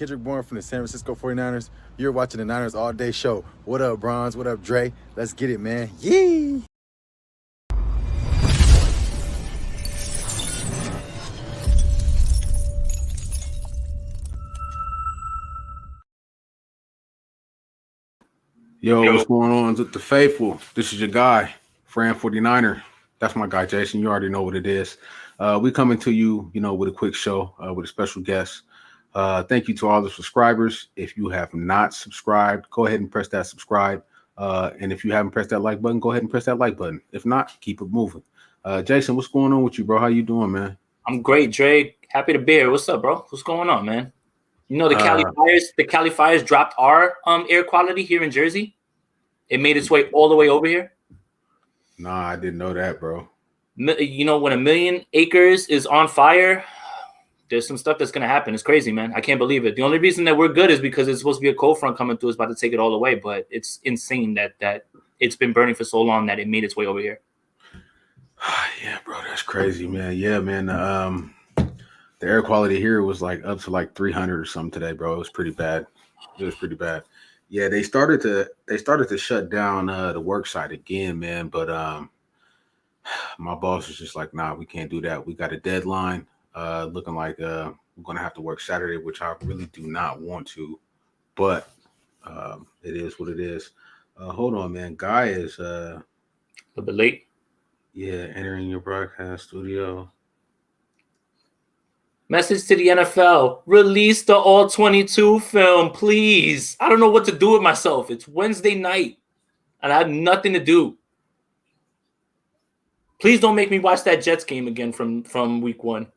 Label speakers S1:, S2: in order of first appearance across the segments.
S1: Kendrick Bourne from the San Francisco 49ers. You're watching the Niners All Day Show. What up, Bronze? What up, Dre? Let's get it, man. Yee!
S2: Yo, what's going on with the faithful? This is your guy, Fran 49er. That's my guy, Jason. You already know what it is. We coming to you, with a quick show with a special guest. Thank you to all the subscribers. If you have not subscribed, go ahead and press that subscribe. And if you haven't pressed that like button, go ahead and press that like button. If not, keep it moving. Jason, what's going on with you, bro? How you doing, man?
S3: I'm great, Trey. Happy to be here. What's up, bro? What's going on, man? You know, the Cali Fires dropped our air quality here in Jersey. It made its way all the way over here.
S2: Nah, I didn't know that, bro.
S3: You know, when 1 million acres is on fire, there's some stuff that's going to happen. It's crazy, man. I can't believe it. The only reason that we're good is because it's supposed to be a cold front coming through. It's about to take it all away. But it's insane that it's been burning for so long that it made its way over here.
S2: Yeah, bro, that's crazy, man. Yeah, man. The air quality here was like up to like 300 or something today, bro. It was pretty bad. Yeah, they started to shut down the work site again, man. But my boss was just like, nah, we can't do that. We got a deadline. Looking like we're gonna have to work Saturday, which I really do not want to. But it is what it is. Hold on, man. Guy is
S3: a little bit late.
S2: Yeah, entering your broadcast studio.
S3: Message to the NFL. Release the All-22 film, please. I don't know what to do with myself. It's Wednesday night, and I have nothing to do. Please don't make me watch that Jets game again from week 1.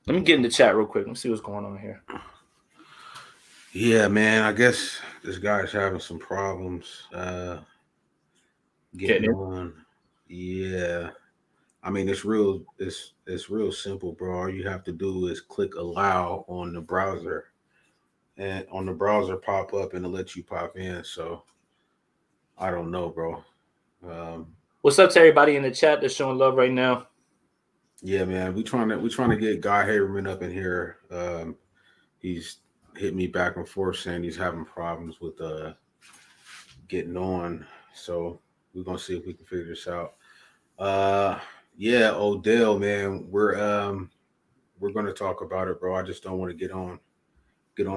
S3: Let me get in the chat real quick. Let's see what's going on here.
S2: Yeah, man. I guess this guy's having some problems getting on. Yeah. I mean, it's real simple, bro. All you have to do is click allow on the browser, and on the browser pop up and it'll let you pop in. So I don't know, bro.
S3: What's up to everybody in the chat that's showing love right now?
S2: Yeah, man. We trying to get Guy Haberman up in here. He's hit me back and forth saying he's having problems with getting on. So we're gonna see if we can figure this out. Yeah, Odell, man, we're gonna talk about it, bro. I just don't want to get on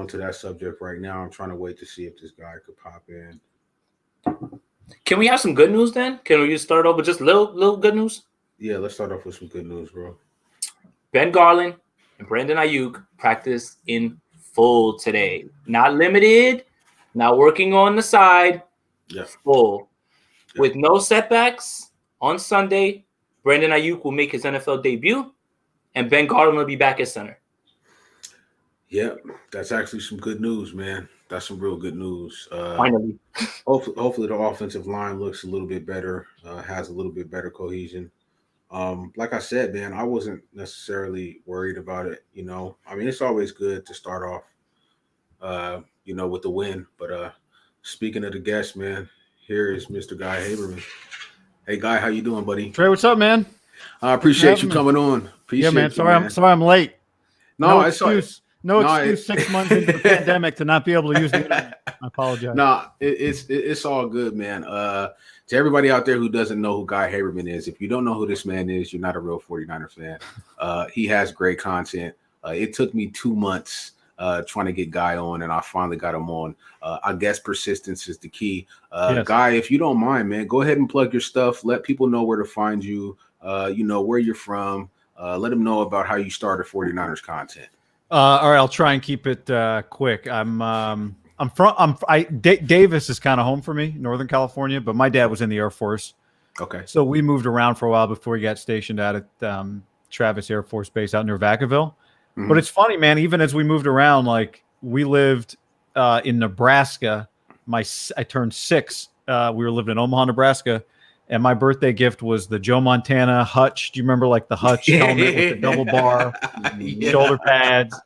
S2: to that subject right now. I'm trying to wait to see if this guy could pop in.
S3: Can we have some good news then? Can we just start off with just little good news?
S2: Yeah, let's start off with some good news, bro.
S3: Ben Garland and Brandon Ayuk practiced in full today. Not limited, not working on the side.
S2: Yeah.
S3: Full. Yeah. With no setbacks on Sunday. Brandon Ayuk will make his NFL debut, and Ben Garland will be back at center.
S2: Yeah, that's actually some good news, man. That's some real good news.
S3: Finally.
S2: Hopefully the offensive line looks a little bit better, has a little bit better cohesion. Like I said, man, I wasn't necessarily worried about it. I mean, it's always good to start off, with the win. But speaking of the guest, man, here is Mr. Guy Haberman. Hey, Guy, how you doing, buddy?
S4: Trey, what's up, man?
S2: I appreciate you coming on.
S4: Yeah, man. Sorry I'm late.
S2: No
S4: excuse. No excuse. 6 months into the pandemic to not be able to use the internet. I apologize.
S2: No, it's all good, man. To everybody out there who doesn't know who Guy Haberman is, if you don't know who this man is, you're not a real 49er fan. He has great content. It took me 2 months trying to get Guy on, and I finally got him on. I guess persistence is the key. Yes. Guy, if you don't mind, man, go ahead and plug your stuff. Let people know where to find you, where you're from. Let them know about how you started 49ers content.
S4: All right, I'll try and keep it quick. Davis is kind of home for me, Northern California, but my dad was in the Air Force.
S2: Okay.
S4: So we moved around for a while before we got stationed out at Travis Air Force Base out near Vacaville. Mm-hmm. But it's funny, man, even as we moved around, like we lived in Nebraska. I turned 6. We were living in Omaha, Nebraska. And my birthday gift was the Joe Montana Hutch. Do you remember like the Hutch helmet with the double bar, shoulder pads?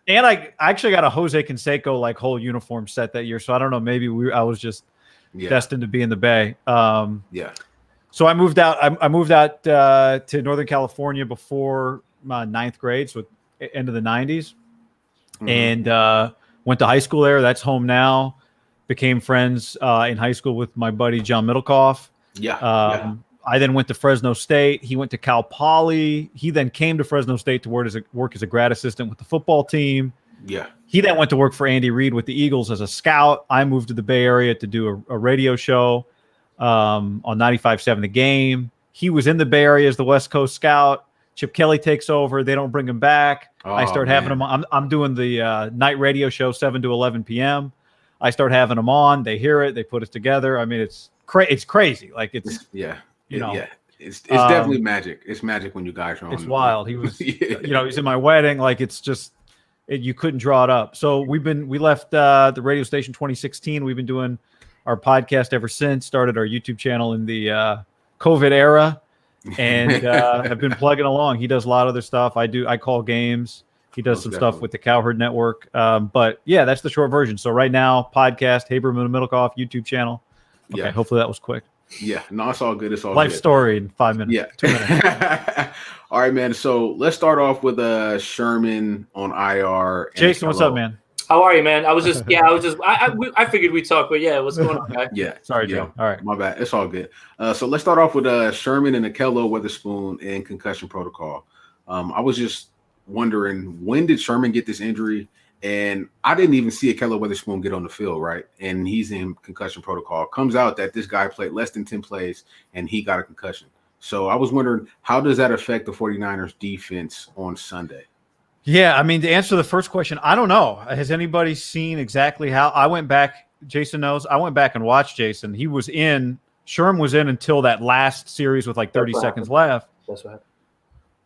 S4: And I actually got a Jose Canseco like whole uniform set that year. So I don't know, maybe I was just destined to be in the Bay. So I moved out. I moved out to Northern California before my 9th grade. So end of the 90s, and went to high school there. That's home now. Became friends in high school with my buddy John Middlecoff. I then went to Fresno State. He went to Cal Poly. He then came to Fresno State to work as a grad assistant with the football team.
S2: Yeah.
S4: He then went to work for Andy Reid with the Eagles as a scout. I moved to the Bay Area to do a radio show on 95.7 The Game. He was in the Bay Area as the West Coast scout. Chip Kelly takes over. They don't bring him back. I start having him on. I'm doing the night radio show 7 to 11 p.m. I start having them on. They hear it. They put it together. I mean, it's crazy. Like it's
S2: it's definitely magic. It's magic when you guys are on.
S4: It's wild. He was, he's in my wedding. Like it's just, you couldn't draw it up. So we left the radio station 2016. We've been doing our podcast ever since. Started our YouTube channel in the COVID era, and have been plugging along. He does a lot of other stuff. I call games. He does some stuff with the Cowherd Network. But yeah, that's the short version. So right now, podcast, Haberman and Middlecoff YouTube channel. Okay, hopefully that was quick.
S2: Yeah, no, it's all good. It's all
S4: life
S2: good.
S4: Story in 5 minutes.
S2: Yeah,
S4: 2 minutes.
S2: All right, man. So let's start off with Sherman on IR.
S4: Jason, what's up, man?
S3: How are you, man? I figured we'd talk, but yeah, what's going on, guy?
S2: Yeah.
S4: Sorry, Joe. All right.
S2: My bad. It's all good. So let's start off with Sherman and Akello Witherspoon in concussion protocol. I was just wondering, when did Sherman get this injury? And I didn't even see Akello Witherspoon get on the field, right? And he's in concussion protocol. Comes out that this guy played less than 10 plays and he got a concussion. So I was wondering, how does that affect the 49ers defense on Sunday?
S4: Yeah, I mean, to answer the first question, I don't know. Has anybody seen exactly how? I went back. Jason knows. I went back and watched Jason. Sherm was in until that last series with like 30 seconds left.
S3: That's right.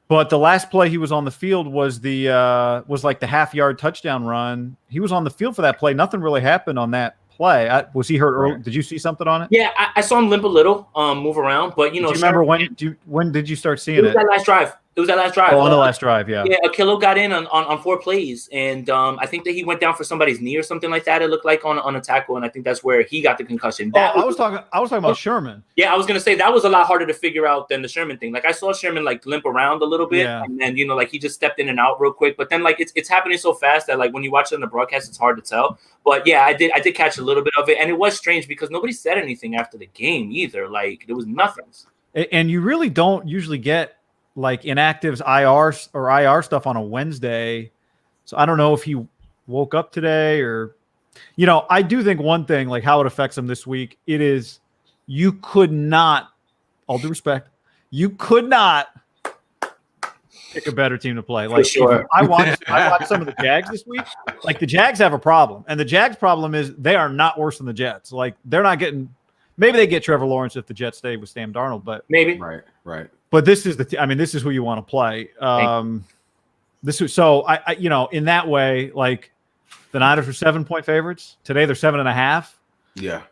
S4: But the last play he was on the field was like the half-yard touchdown run. He was on the field for that play. Nothing really happened on that play. Was he hurt early? Did you see something on it?
S3: Yeah, I saw him limp a little, move around. But
S4: do you remember when did you start seeing it?
S3: That last drive. It was that last drive.
S4: Oh, on the last drive, yeah.
S3: Yeah, Akello got in on 4 plays, and I think that he went down for somebody's knee or something like that. It looked like on a tackle, and I think that's where he got the concussion.
S4: I was talking about Sherman.
S3: Yeah, I was gonna say that was a lot harder to figure out than the Sherman thing. Like I saw Sherman like limp around a little bit, and then like he just stepped in and out real quick. But then like it's happening so fast that like when you watch it on the broadcast, it's hard to tell. But yeah, I did catch a little bit of it, and it was strange because nobody said anything after the game either. Like there was nothing.
S4: And you really don't usually get like inactives IR stuff on a Wednesday. So I don't know if he woke up today or, I do think one thing, like how it affects him this week, it is you could not, all due respect, you could not pick a better team to play. Like
S3: sure.
S4: I watched some of the Jags this week. Like the Jags have a problem. And the Jags problem is they are not worse than the Jets. Like they're not getting, maybe they get Trevor Lawrence if the Jets stay with Sam Darnold, but
S3: maybe.
S2: Right.
S4: But this is this is who you want to play. In that way, like the Niners were 7-point favorites today. They're 7.5.
S2: Yeah.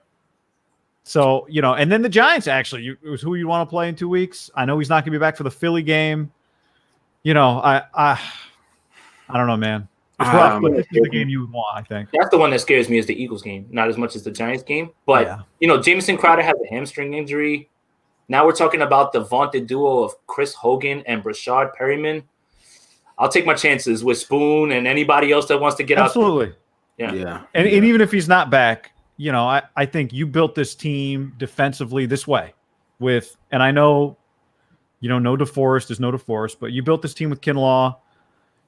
S4: So and then the Giants actually it was who you want to play in 2 weeks. I know he's not going to be back for the Philly game. I don't know, man. It's rough, but this is the game you would want, I think.
S3: That's the one that scares me is the Eagles game, not as much as the Giants game. But Jamison Crowder has a hamstring injury. Now we're talking about the vaunted duo of Chris Hogan and Brashad Perryman. I'll take my chances with Spoon and anybody else that wants to get
S4: Absolutely.
S3: out. Absolutely. Yeah.
S4: And even if he's not back, I think you built this team defensively this way and I know, no DeForest is no DeForest, but you built this team with Kinlaw.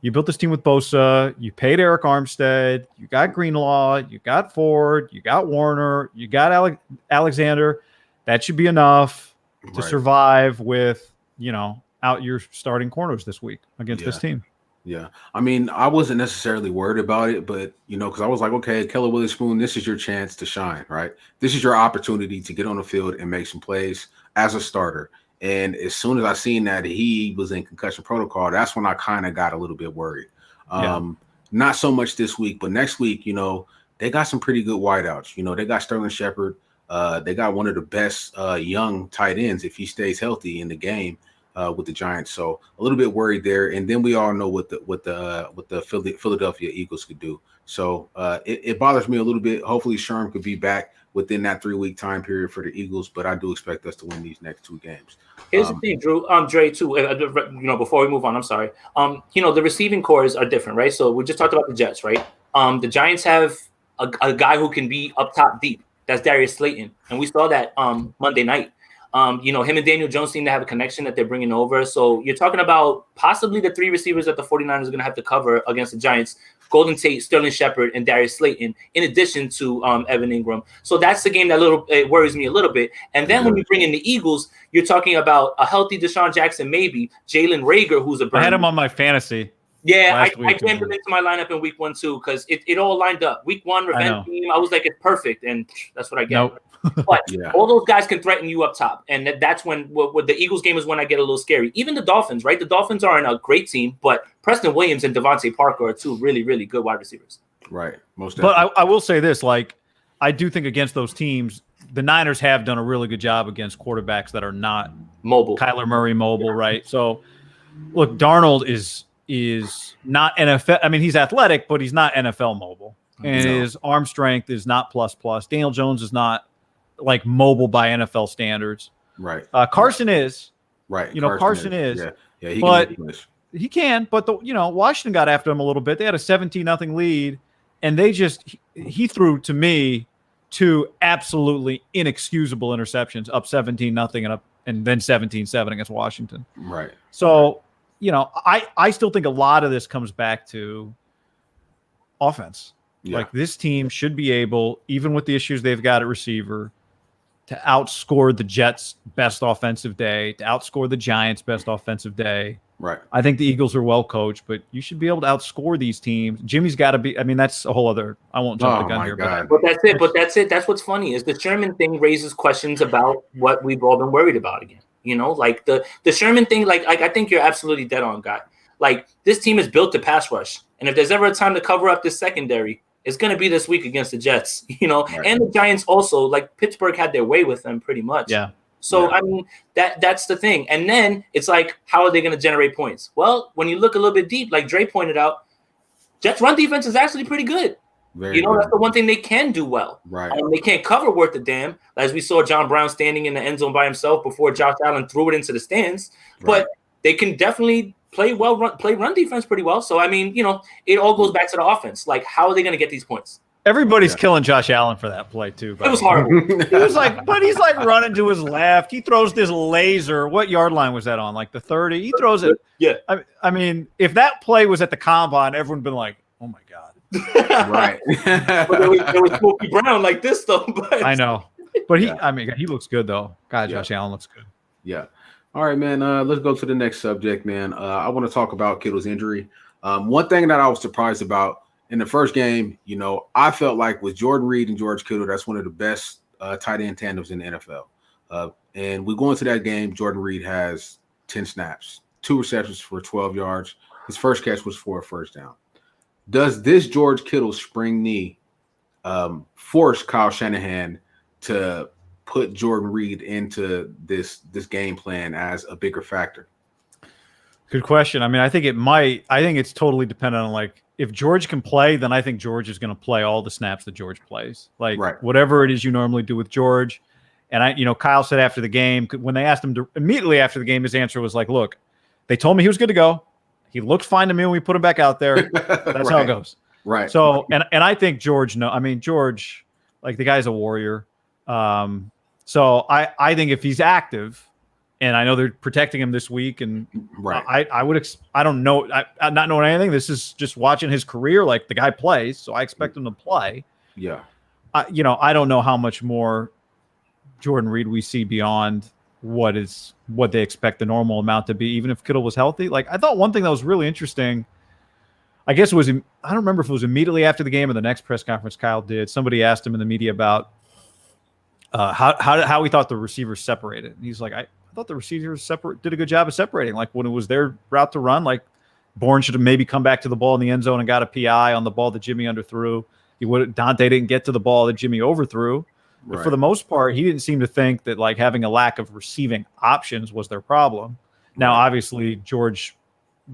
S4: You built this team with Bosa. You paid Eric Armstead. You got Greenlaw. You got Ford. You got Warner. You got Alexander. That should be enough to survive with, out your starting corners this week against this team.
S2: Yeah. I mean, I wasn't necessarily worried about it, but, because I was like, okay, Akello Witherspoon, this is your chance to shine, right? This is your opportunity to get on the field and make some plays as a starter. And as soon as I seen that he was in concussion protocol, that's when I kind of got a little bit worried. Not so much this week, but next week, they got some pretty good wideouts. They got Sterling Shepard. They got one of the best young tight ends if he stays healthy in the game with the Giants. So a little bit worried there. And then we all know what the Philadelphia Eagles could do. So it bothers me a little bit. Hopefully Sherm could be back within that 3-week time period for the Eagles, but I do expect us to win these next 2 games.
S3: Here's the thing, Drew. Dre, too. Before we move on, I'm sorry. The receiving cores are different, right? So we just talked about the Jets, right? The Giants have a guy who can be up top deep. That's Darius Slayton, and we saw that Monday night. Him and Daniel Jones seem to have a connection that they're bringing over. So you're talking about possibly the 3 receivers that the 49ers are going to have to cover against the Giants: Golden Tate, Sterling Shepard, and Darius Slayton, in addition to Evan Ingram. So that's the game that it worries me a little bit. And then when you bring in the Eagles, you're talking about a healthy Deshaun Jackson, maybe Jalen Reagor, who's a burner.
S4: I had him on my fantasy.
S3: Yeah, I jammed him into my lineup in week 1 too, because it all lined up. Week 1 revenge team, I was like, it's perfect, and that's what I get.
S4: Nope.
S3: But all those guys can threaten you up top, and that's when the Eagles game is when I get a little scary. Even the Dolphins, right? The Dolphins aren't a great team, but Preston Williams and Devontae Parker are 2 really, really good wide receivers.
S2: Right, most definitely.
S4: But I will say this, I do think against those teams, the Niners have done a really good job against quarterbacks that are not
S3: mobile.
S4: Kyler Murray mobile, right? So, look, Darnold is not NFL. I mean, he's athletic, but he's not NFL mobile. And his arm strength is not plus. Daniel Jones is not mobile by NFL standards.
S2: Right.
S4: Carson is.
S2: Right.
S4: Carson is.
S2: Yeah. He
S4: but
S2: can make
S4: he can. But Washington got after him a little bit. They had a 17-0 lead, and he threw to me 2 absolutely inexcusable interceptions, up 17-0 and then 17-7 against Washington.
S2: Right.
S4: So. I still think a lot of this comes back to offense. Yeah. This team should be able, even with the issues they've got at receiver, to outscore the Jets' best offensive day, to outscore the Giants' best offensive day.
S2: Right.
S4: I think the Eagles are well coached, but you should be able to outscore these teams. Jimmy's got to be. I mean, that's a whole other. I won't jump the gun here,
S3: but that's it. That's what's funny is the Sherman thing raises questions about what we've all been worried about again. The Sherman thing, I think you're absolutely dead on, Guy. This team is built to pass rush. And if there's ever a time to cover up this secondary, it's going to be this week against the Jets,
S2: Right.
S3: And the Giants also, Pittsburgh had their way with them pretty much.
S4: Yeah.
S3: So, I mean, that's the thing. And then it's how are they going to generate points? Well, when you look a little bit deep, like Dre pointed out, Jets' run defense is actually pretty good.
S2: Very good.
S3: That's the one thing they can do well.
S2: Right.
S3: They can't cover worth a damn, as we saw John Brown standing in the end zone by himself before Josh Allen threw it into the stands. Right. But they can definitely play run defense pretty well. So, I mean, it all goes back to the offense. How are they going to get these points?
S4: Everybody's killing Josh Allen for that play, too.
S3: It was horrible.
S4: He was but he's running to his left. He throws this laser. What yard line was that on? The 30? He throws it.
S3: Yeah.
S4: I mean, if that play was at the combine, everyone would have been like, oh, my God.
S2: Right.
S3: But there was Smokey Brown like this, though. But.
S4: I know. But he looks good, though. God, Josh Allen looks good.
S2: Yeah. All right, man. Let's go to the next subject, man. I want to talk about Kittle's injury. One thing that I was surprised about in the first game, I felt like with Jordan Reed and George Kittle, that's one of the best tight end tandems in the NFL. And we go into that game, Jordan Reed has 10 snaps, 2 receptions for 12 yards. His first catch was for a first down. Does this George Kittle spring knee force Kyle Shanahan to put Jordan Reed into this game plan as a bigger factor?
S4: Good question. I mean, I think it might. I think it's totally dependent on if George can play, then I think George is going to play all the snaps that George plays. Whatever it is you normally do with George. And Kyle said after the game, when they asked him immediately after the game, his answer was look, they told me he was good to go. He looked fine to me when we put him back out there. That's how it goes.
S2: Right.
S4: So, and I think George, George, the guy's a warrior. So I think if he's active, and I know they're protecting him this week, and
S2: right.
S4: I don't know, I'm not knowing anything. This is just watching his career. The guy plays, so I expect him to play.
S2: Yeah.
S4: I don't know how much more Jordan Reed we see beyond what they expect the normal amount to be, even if Kittle was healthy. I thought one thing that was really interesting, I guess it was, I don't remember if it was immediately after the game or the next press conference Kyle did. Somebody asked him in the media about how he thought the receivers separated. And he's like, I thought the receivers did a good job of separating. When it was their route to run, Bourne should have maybe come back to the ball in the end zone and got a PI on the ball that Jimmy underthrew. Dante didn't get to the ball that Jimmy overthrew. But for the most part, he didn't seem to think that having a lack of receiving options was their problem. Now, obviously, George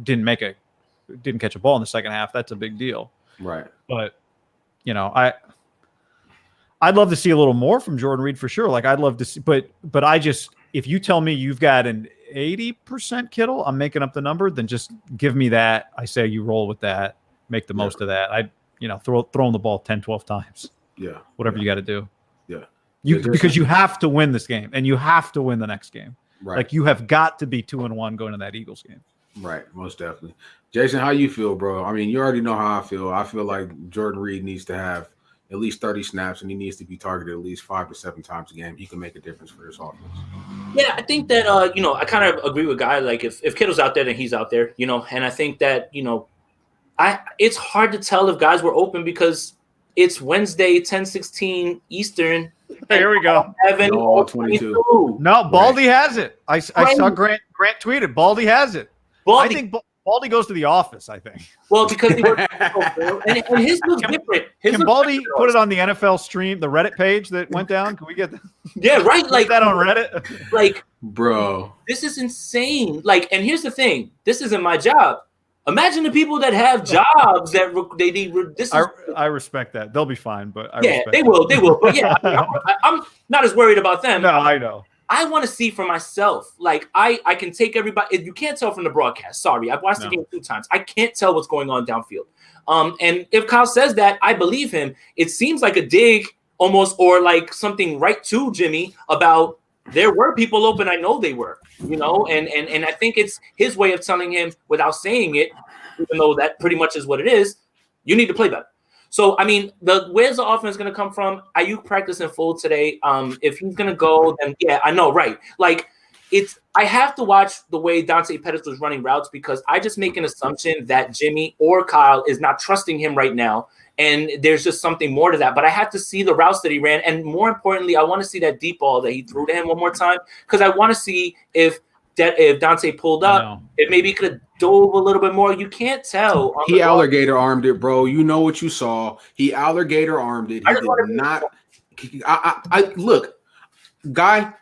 S4: didn't catch a ball in the second half. That's a big deal.
S2: Right.
S4: But I'd love to see a little more from Jordan Reed for sure. Like I'd love to see, but if you tell me you've got an 80% Kittle, I'm making up the number, then just give me that. I say you roll with that, make the most of that. I throw him the ball 10, 12 times.
S2: Yeah.
S4: Whatever you got to do.
S2: Yeah.
S4: Because you have to win this game and you have to win the next game.
S2: Right.
S4: Like you have got to be 2-1 going to that Eagles game.
S2: Right, most definitely. Jason, how you feel, bro? I mean, you already know how I feel. I feel like Jordan Reed needs to have at least 30 snaps, and he needs to be targeted at least 5 to 7 times a game. He can make a difference for this offense.
S3: Yeah, I think that I kind of agree with Guy. Like if Kittle's out there, then he's out there. And I think that it's hard to tell if guys were open because it's Wednesday, 10:16 Eastern.
S4: Here we go.
S2: 22.
S4: No, Baldy has it. I saw Grant tweeted. Baldy has it.
S3: Baldy.
S4: I think Baldy goes to the office, I think.
S3: Well, because he works and his looks different.
S4: Can Baldy put it on the NFL stream, the Reddit page that went down? Can we get that?
S3: Yeah, right. Like
S4: that on Reddit?
S3: Like,
S2: bro,
S3: this is insane. Like, and here's the thing: this isn't my job. Imagine the people that have jobs that they need.
S4: I respect that. They'll be fine, but
S3: they will. But yeah, I'm not as worried about them.
S4: No, I know.
S3: I want to see for myself. Like I can take everybody. You can't tell from the broadcast. Sorry, I've watched the game 2 times. I can't tell what's going on downfield. And if Kyle says that, I believe him. It seems like a dig almost, or like something right to Jimmy about there were people open. I know they were, and I think it's his way of telling him without saying it, even though that pretty much is what it is. You need to play better. So, I mean, where's the offense going to come from? Ayuk practicing full today. If he's going to go, then yeah, I know, right. Like, I have to watch the way Dante Pettis was running routes because I just make an assumption that Jimmy or Kyle is not trusting him right now. And there's just something more to that. But I have to see the routes that he ran. And more importantly, I want to see that deep ball that he threw to him one more time because I want to see if Dante pulled up, if maybe he could have dove a little bit more. You can't tell.
S2: He alligator armed it, bro. You know what you saw. He alligator armed it. He did not. I look, Guy,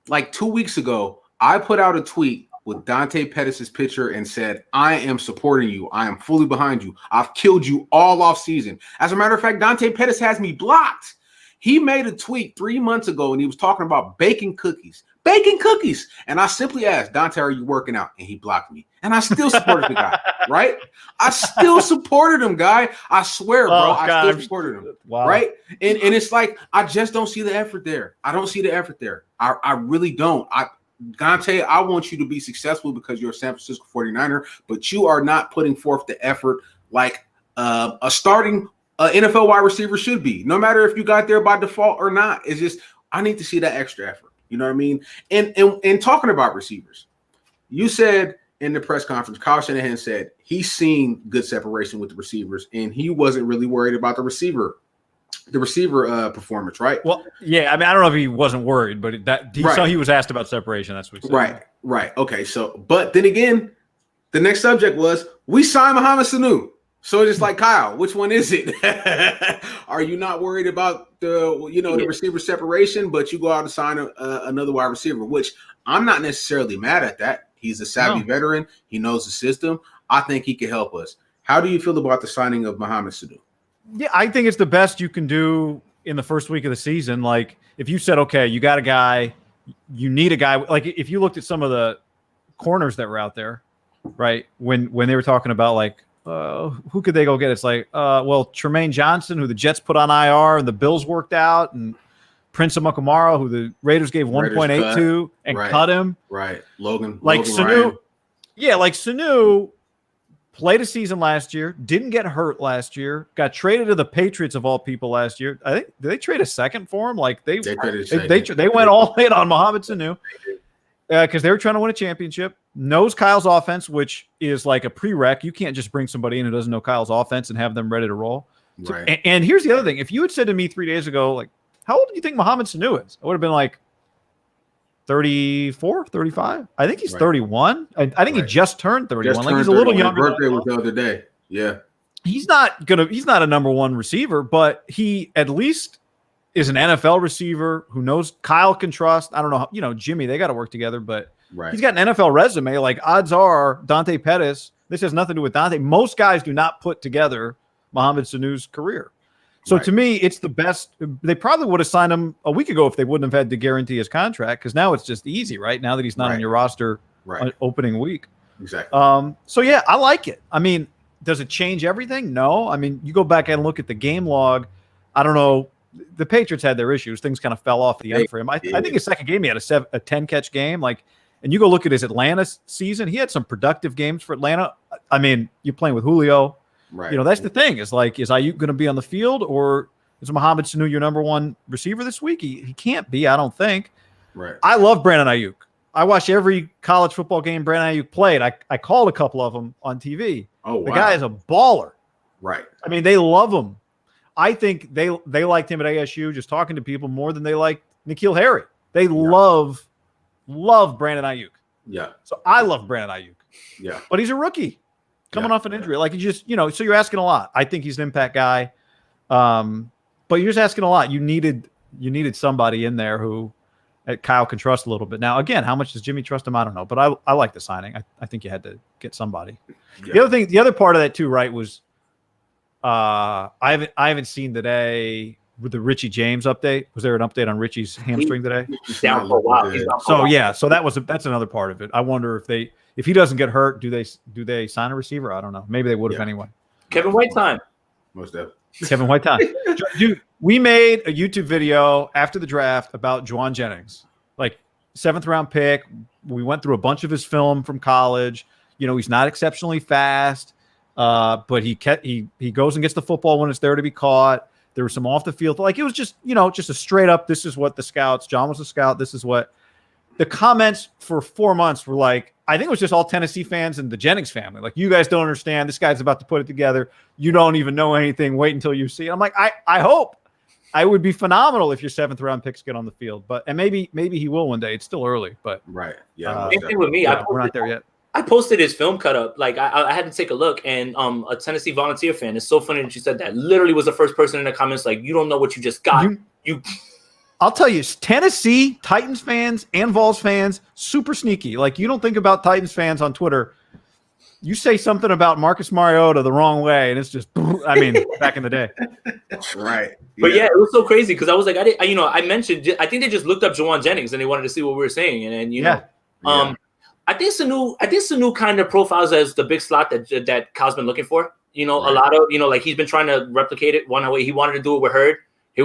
S2: like 2 weeks ago, I put out a tweet with Dante Pettis' picture and said, I am supporting you. I am fully behind you. I've killed you all off season. As a matter of fact, Dante Pettis has me blocked. He made a tweet 3 months ago and he was talking about baking cookies. And I simply asked, Dante, are you working out? And he blocked me. And I still supported the guy, right? I still supported him, Guy. I swear, bro. I still supported him. Wow. Right? And it's like, I just don't see the effort there. I don't see the effort there. I really don't. Dante, I want you to be successful because you're a San Francisco 49er, but you are not putting forth the effort like a starting NFL wide receiver should be, no matter if you got there by default or not. It's just, I need to see that extra effort. You know what I mean? And talking about receivers, you said in the press conference, Kyle Shanahan said he's seen good separation with the receivers, and he wasn't really worried about the receiver performance, right?
S4: Well, yeah. I mean, I don't know if he wasn't worried, but he was asked about separation. That's what he said.
S2: Right. Okay. So, but then again, the next subject was we signed Mohamed Sanu. So it's like, Kyle, which one is it? Are you not worried about the receiver separation, but you go out and sign another wide receiver, which I'm not necessarily mad at that. He's a savvy veteran. He knows the system. I think he can help us. How do you feel about the signing of Mohamed Sanu?
S4: Yeah, I think it's the best you can do in the first week of the season. Like if you said, okay, you got a guy, you need a guy. Like if you looked at some of the corners that were out there, right? When they were talking about like, who could they go get? It's like, Tremaine Johnson, who the Jets put on IR and the Bills worked out, and Prince Amukamara, who the Raiders gave 1.8 to and cut him.
S2: Right. Logan
S4: Sanu. Yeah, like Sanu played a season last year, didn't get hurt last year, got traded to the Patriots of all people last year. I think did they trade a second for him? Like they went all in on Mohamed Sanu because they were trying to win a championship. Knows Kyle's offense, which is like a prereq. You can't just bring somebody in who doesn't know Kyle's offense and have them ready to roll. So,
S2: right.
S4: And here's the other thing. If you had said to me 3 days ago, like, how old do you think Mohamed Sanu is? I would have been like 34, 35. I think he's 31. I think he just turned 31. Like he's a little younger.
S2: His birthday was the other day. Yeah.
S4: He's not a number one receiver, but he at least is an NFL receiver who knows Kyle can trust. I don't know, Jimmy, they got to work together, but he's got an NFL resume. Like odds are Dante Pettis, this has nothing to do with Dante. Most guys do not put together Mohamed Sanu's career. So
S2: Right.
S4: to me, it's the best. They probably would have signed him a week ago if they wouldn't have had to guarantee his contract, because now it's just easy, right? Now that he's not on
S2: Right.
S4: your roster on
S2: Right.
S4: opening week.
S2: Exactly.
S4: So yeah, I like it. I mean, does it change everything? No. I mean, you go back and look at the game log. I don't know. The Patriots had their issues. Things kind of fell off the end for him. I think his second game, he had a 10-catch game. Like, and you go look at his Atlanta season, he had some productive games for Atlanta. I mean, you're playing with Julio.
S2: Right.
S4: You know, that's the thing. Is like, is Ayuk going to be on the field, or is Mohamed Sanu your number one receiver this week? He can't be, I don't think.
S2: Right.
S4: I love Brandon Ayuk. I watch every college football game Brandon Ayuk played. I called a couple of them on TV.
S2: Oh, wow.
S4: The guy is a baller.
S2: Right.
S4: I mean, they love him. I think they liked him at ASU, just talking to people, more than they like N'Keal Harry. They love Brandon Ayuk.
S2: Yeah.
S4: So I love Brandon Ayuk.
S2: Yeah.
S4: But he's a rookie coming off an injury. Like, you just, so you're asking a lot. I think he's an impact guy. But you're just asking a lot. You needed somebody in there who Kyle can trust a little bit. Now, again, how much does Jimmy trust him? I don't know. But I like the signing. I think you had to get somebody.
S2: Yeah.
S4: The other part of that too, right, was I haven't seen today with the Richie James update. Was there an update on Richie's hamstring today?
S3: He's down for a while. He's down for a
S4: So
S3: while.
S4: yeah, so that's another part of it. I wonder if he doesn't get hurt, do they sign a receiver? I don't know. Maybe they would have anyway.
S3: Kevin White time.
S2: Most definitely.
S4: Kevin White time. Dude, we made a YouTube video after the draft about Juwan Jennings, like 7th round pick. We went through a bunch of his film from college. He's not exceptionally fast, but he goes and gets the football when it's there to be caught. There was some off the field, like it was just just a straight up. This is what the scouts. John was a scout. This is what the comments for 4 months were like. I think it was just all Tennessee fans and the Jennings family. Like, you guys don't understand. This guy's about to put it together. You don't even know anything. Wait until you see it. I'm like, I hope. I would be phenomenal if your 7th round picks get on the field. And maybe he will one day. It's still early, but
S2: Right. Yeah.
S3: Same thing with me.
S4: we're not there yet.
S3: I posted his film cut up. Like I had to take a look, and a Tennessee Volunteer fan. It's so funny that you said that. Literally was the first person in the comments like, "You don't know what you just got."
S4: I'll tell you, Tennessee Titans fans and Vols fans, super sneaky. Like, you don't think about Titans fans on Twitter. You say something about Marcus Mariota the wrong way, and it's just, I mean, back in the day.
S2: Right.
S3: But yeah, it was so crazy because I was like, I mentioned, I think they just looked up Juwan Jennings and they wanted to see what we were saying, and I think Sanu kind of profiles as the big slot that Kyle's been looking for. A lot of like he's been trying to replicate it one way. He wanted to do it with Hurd. We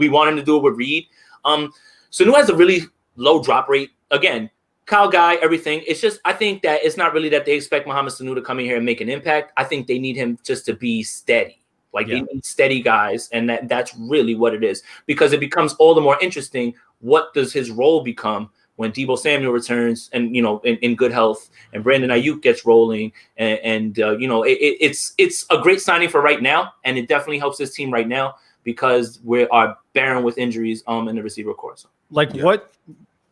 S3: want him to do it with Reed. Sanu has a really low drop rate. Again, Kyle guy, everything. It's just I think that it's not really that they expect Mohamed Sanu to come in here and make an impact. I think they need him just to be steady. Like they need steady guys, and that's really what it is. Because it becomes all the more interesting. What does his role become when Deebo Samuel returns and in good health, and Brandon Ayuk gets rolling, and it's a great signing for right now, and it definitely helps this team right now because we are barren with injuries in the receiver corps.
S4: Like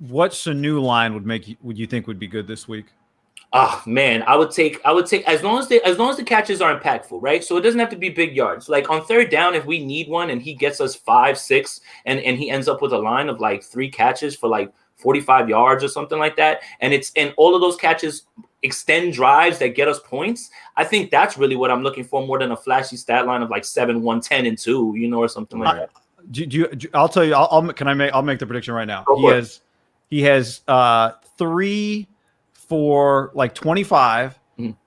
S4: what Sanu line would you think would be good this week?
S3: Oh man, I would take as long as the catches are impactful, right? So it doesn't have to be big yards. Like on 3rd down, if we need one and he gets us 5, 6, and he ends up with a line of like 3 catches for like 45 yards or something like that, and all of those catches extend drives that get us points. I think that's really what I'm looking for more than a flashy stat line of like 7, 1, 10, and 2, or something like that.
S4: I'll tell you. I'll make the prediction right now. He has 3 for like 25,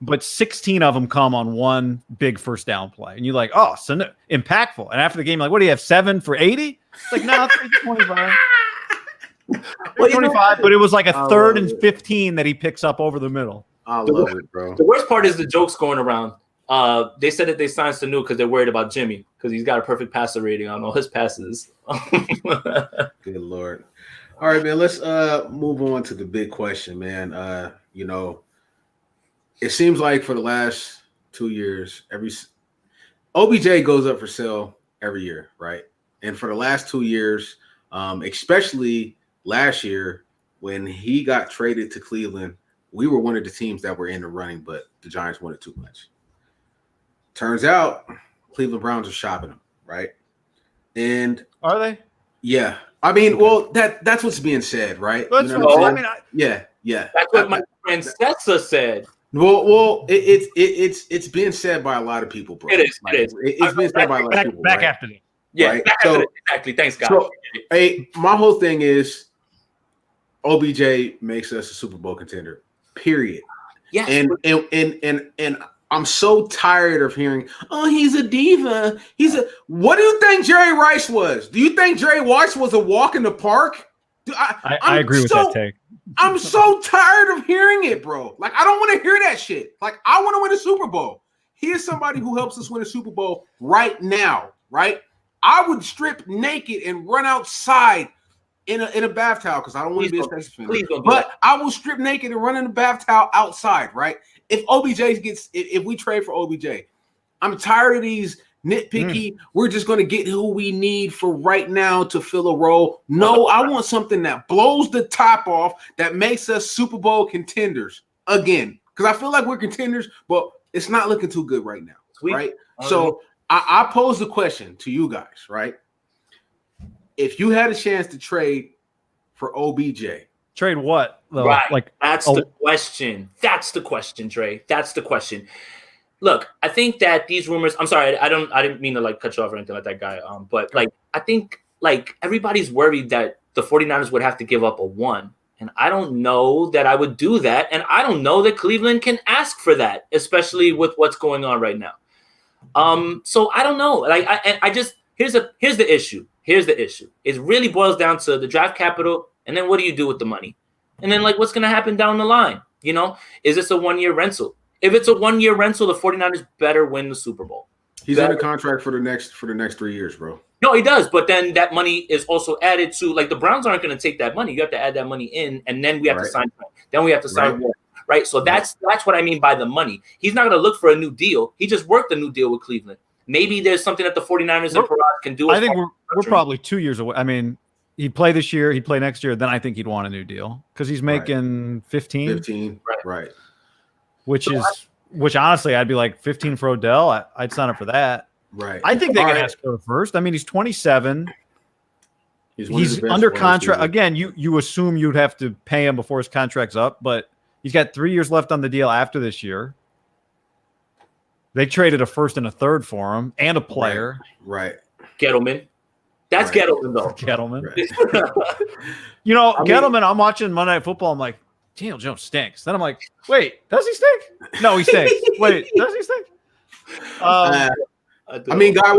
S4: but 16 of them come on one big first down play, and you're like, oh, so impactful. And after the game, you're like, what do you have, 7 for 80? It's like, no, 25. 25, but it was like a 3rd and 15 that he picks up over the middle.
S2: I love it, bro.
S3: The worst part is the jokes going around. They said that they signed Sanu because they're worried about Jimmy because he's got a perfect passer rating on all his passes.
S2: Good Lord. All right, man, let's move on to the big question, man. It seems like for the last 2 years, OBJ goes up for sale every year, right? And for the last 2 years, especially last year when he got traded to Cleveland, we were one of the teams that were in the running, but the Giants wanted too much. Turns out Cleveland Browns are shopping him, right? And
S4: are they?
S2: Yeah. I mean, well, that's what's being said, right?
S3: Yeah.
S2: Yeah.
S3: That's what my friend Setsa said.
S2: Well, it's been said by a lot of people, bro.
S3: It is.
S2: Like,
S3: It is.
S2: It's been said by a lot of people.
S4: Back
S2: right?
S4: after this.
S3: Yeah,
S2: Right?
S3: exactly. Thanks, guys.
S2: So, my whole thing is OBJ makes us a Super Bowl contender. Period.
S3: Yes.
S2: And I'm so tired of hearing, oh, he's a diva. What do you think Jerry Rice was? Do you think Jerry Rice was a walk in the park?
S4: I agree with that take.
S2: I'm so tired of hearing it, bro. Like, I don't want to hear that shit. Like, I want to win a Super Bowl. He is somebody who helps us win a Super Bowl right now, right? I would strip naked and run outside in a bath towel because I don't want to be a Texas fan. But I will strip naked and run in a bath towel outside, right? If we trade for OBJ, I'm tired of these nitpicky. We're just going to get who we need for right now to fill a role. No, I want something that blows the top off, that makes us Super Bowl contenders again. Because I feel like we're contenders, but it's not looking too good right now, right? So I pose the question to you guys, right? If you had a chance to trade for OBJ,
S4: trade what? Though?
S3: Right.
S4: Like
S3: that's the question. That's the question, Trey. That's the question. Look, I think that these rumors. I'm sorry, I didn't mean to like cut you off or anything like that, guy. But like I think like everybody's worried that the 49ers would have to give up a 1. And I don't know that I would do that. And I don't know that Cleveland can ask for that, especially with what's going on right now. So I don't know. Like I just here's the issue. Here's the issue. It really boils down to the draft capital, and then what do you do with the money? And then like what's gonna happen down the line? You know, is this a 1-year rental? If it's a 1-year rental, the 49ers better win the Super Bowl.
S2: He's under contract for the next 3 years, bro.
S3: No, he does. But then that money is also added to, like, the Browns aren't going to take that money. You have to add that money in, and then we have to sign. Then we have to sign more, right? So that's what I mean by the money. He's not going to look for a new deal. He just worked a new deal with Cleveland. Maybe there's something that the 49ers and Parag can do.
S4: I think we're probably 2 years away. I mean, he'd play this year, he'd play next year. Then I think he'd want a new deal because he's making 15.
S2: 15, right.
S4: Which honestly, I'd be like 15 for Odell. I'd sign up for that.
S2: Right.
S4: I think they can ask for first. I mean, he's 27. He's under contract. Again, you assume you'd have to pay him before his contract's up, but he's got 3 years left on the deal after this year. They traded a first and a third for him and a player.
S2: Right.
S3: Gettleman. That's Gettleman, though.
S4: Gettleman. Right. You know, Gettleman, I'm watching Monday Night Football. I'm like, Daniel Jones stinks. Then I'm like, wait, does he stink? No, he stinks. Wait, does he stink?
S2: I mean, Guy,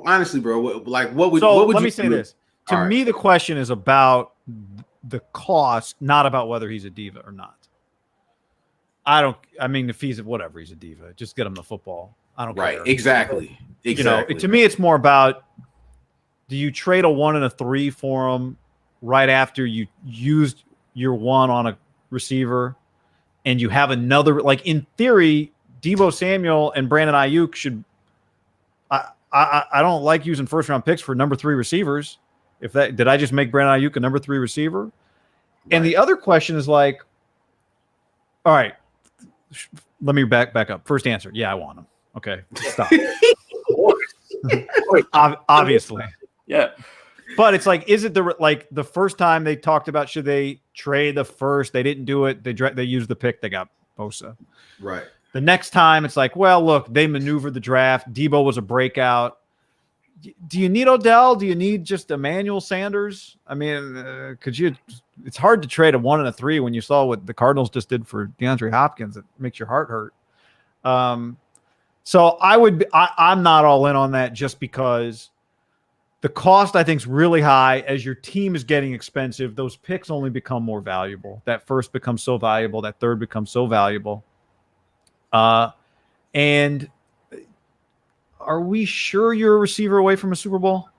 S2: honestly, bro, what would
S4: let me say this. To me, the question is about the cost, not about whether he's a diva or not. I mean, if he's whatever, he's a diva. Just get him the football. I don't care.
S2: Right, exactly.
S4: You know, to me, it's more about, do you trade a 1 and a 3 for him right after you used your 1 on a receiver, and you have another, like, in theory, Deebo Samuel and Brandon Ayuk should. I don't like using first round picks for number 3 receivers. Did I just make Brandon Ayuk a number 3 receiver? Right. And the other question is like, all right, let me back up. First answer, yeah, I want him. Okay, stop. Obviously,
S3: yeah.
S4: But it's like, is it the first time they talked about should they trade the first? They didn't do it. They used the pick. They got Bosa.
S2: Right.
S4: The next time it's like, well, look, they maneuvered the draft. Debo was a breakout. Do you need Odell? Do you need just Emmanuel Sanders? I mean, it's hard to trade a 1 and a 3 when you saw what the Cardinals just did for DeAndre Hopkins. It makes your heart hurt. So I'm not all in on that just because the cost, I think, is really high. As your team is getting expensive, those picks only become more valuable. That first becomes so valuable. That third becomes so valuable. And are we sure you're a receiver away from a Super Bowl?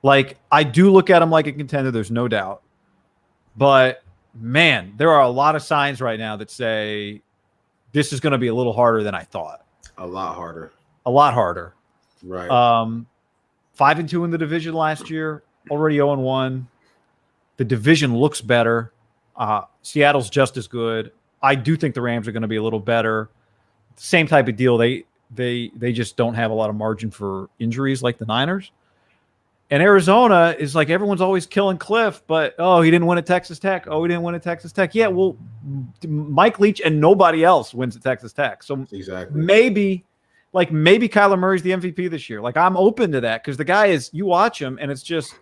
S4: Like, I do look at him like a contender. There's no doubt. But, man, there are a lot of signs right now that say this is going to be a little harder than I thought.
S2: A lot harder.
S4: Right. 5-2 in the division last year, already 0-1. The division looks better. Seattle's just as good. I do think the Rams are going to be a little better. Same type of deal. They just don't have a lot of margin for injuries like the Niners. And Arizona is like everyone's always killing Cliff, but he didn't win at Texas Tech. Oh, he didn't win at Texas Tech. Yeah, well, Mike Leach and nobody else wins at Texas Tech. So maybe Kyler Murray's the MVP this year. Like I'm open to that because the guy is. You watch him, and it's just.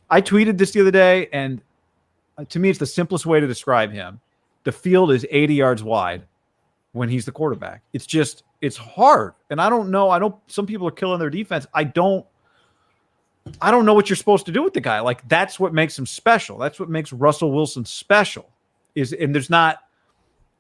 S4: I tweeted this the other day, and to me, it's the simplest way to describe him. The field is 80 yards wide when he's the quarterback. It's hard, and I don't know. I know some people are killing their defense. I don't know what you're supposed to do with the guy. Like that's what makes him special. That's what makes Russell Wilson special. There's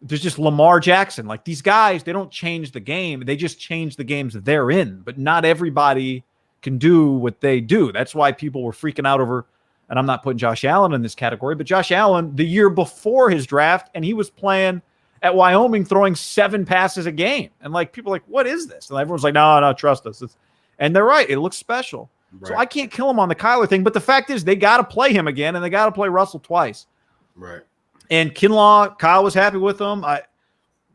S4: just Lamar Jackson. Like these guys, they don't change the game. They just change the games that they're in. But not everybody can do what they do. That's why people were freaking out over. And I'm not putting Josh Allen in this category, but Josh Allen the year before his draft, and he was playing at Wyoming, throwing 7 passes a game. And like people are like, what is this? And everyone's like, no, trust us. And they're right. It looks special. Right. So I can't kill him on the Kyler thing, but the fact is they got to play him again, and they got to play Russell twice.
S2: Right.
S4: And Kinlaw, Kyle was happy with him. I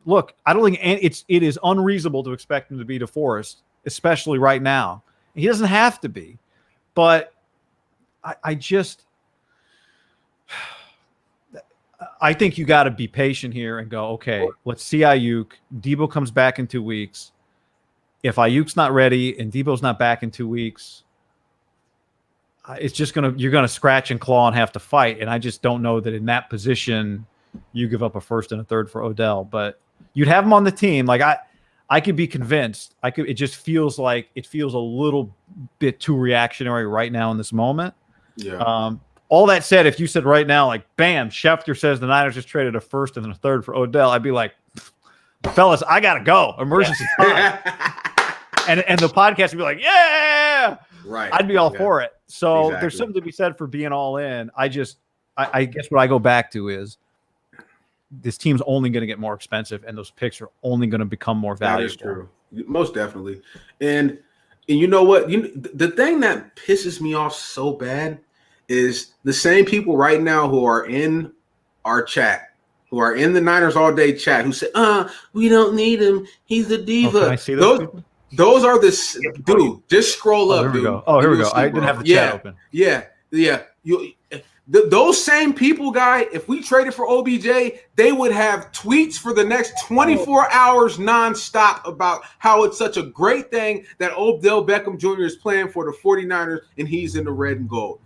S4: don't think it is unreasonable to expect him to be DeForest, especially right now. He doesn't have to be, but I think you got to be patient here and go, okay, let's see Ayuk. Debo comes back in 2 weeks. If Ayuk's not ready and Debo's not back in 2 weeks, it's just you're gonna scratch and claw and have to fight. And I just don't know that in that position you give up a first and a third for Odell. But you'd have him on the team. Like I could be convinced. It just feels like it feels a little bit too reactionary right now in this moment.
S2: Yeah.
S4: All that said, if you said right now, like, bam, Schefter says the Niners just traded a first and a third for Odell, I'd be like, fellas, I gotta go. Emergency time. And the podcast would be like, yeah.
S2: Right.
S4: I'd be all for it. So there's something to be said for being all in. I guess what I go back to is this team's only going to get more expensive, and those picks are only going to become more valuable.
S2: That is true. Most definitely. And you know what? The thing that pisses me off so bad is the same people right now who are in our chat, who are in the Niners all day chat, who say, we don't need him. He's a diva.
S4: Can I see those people?
S2: Those are dude. Just scroll up,
S4: here we
S2: dude.
S4: Go. Oh, here we go. I didn't have the chat open.
S2: Yeah. Those same people, Guy, if we traded for OBJ, they would have tweets for the next 24 hours nonstop about how it's such a great thing that Odell Beckham Jr. is playing for the 49ers and he's in the red and gold.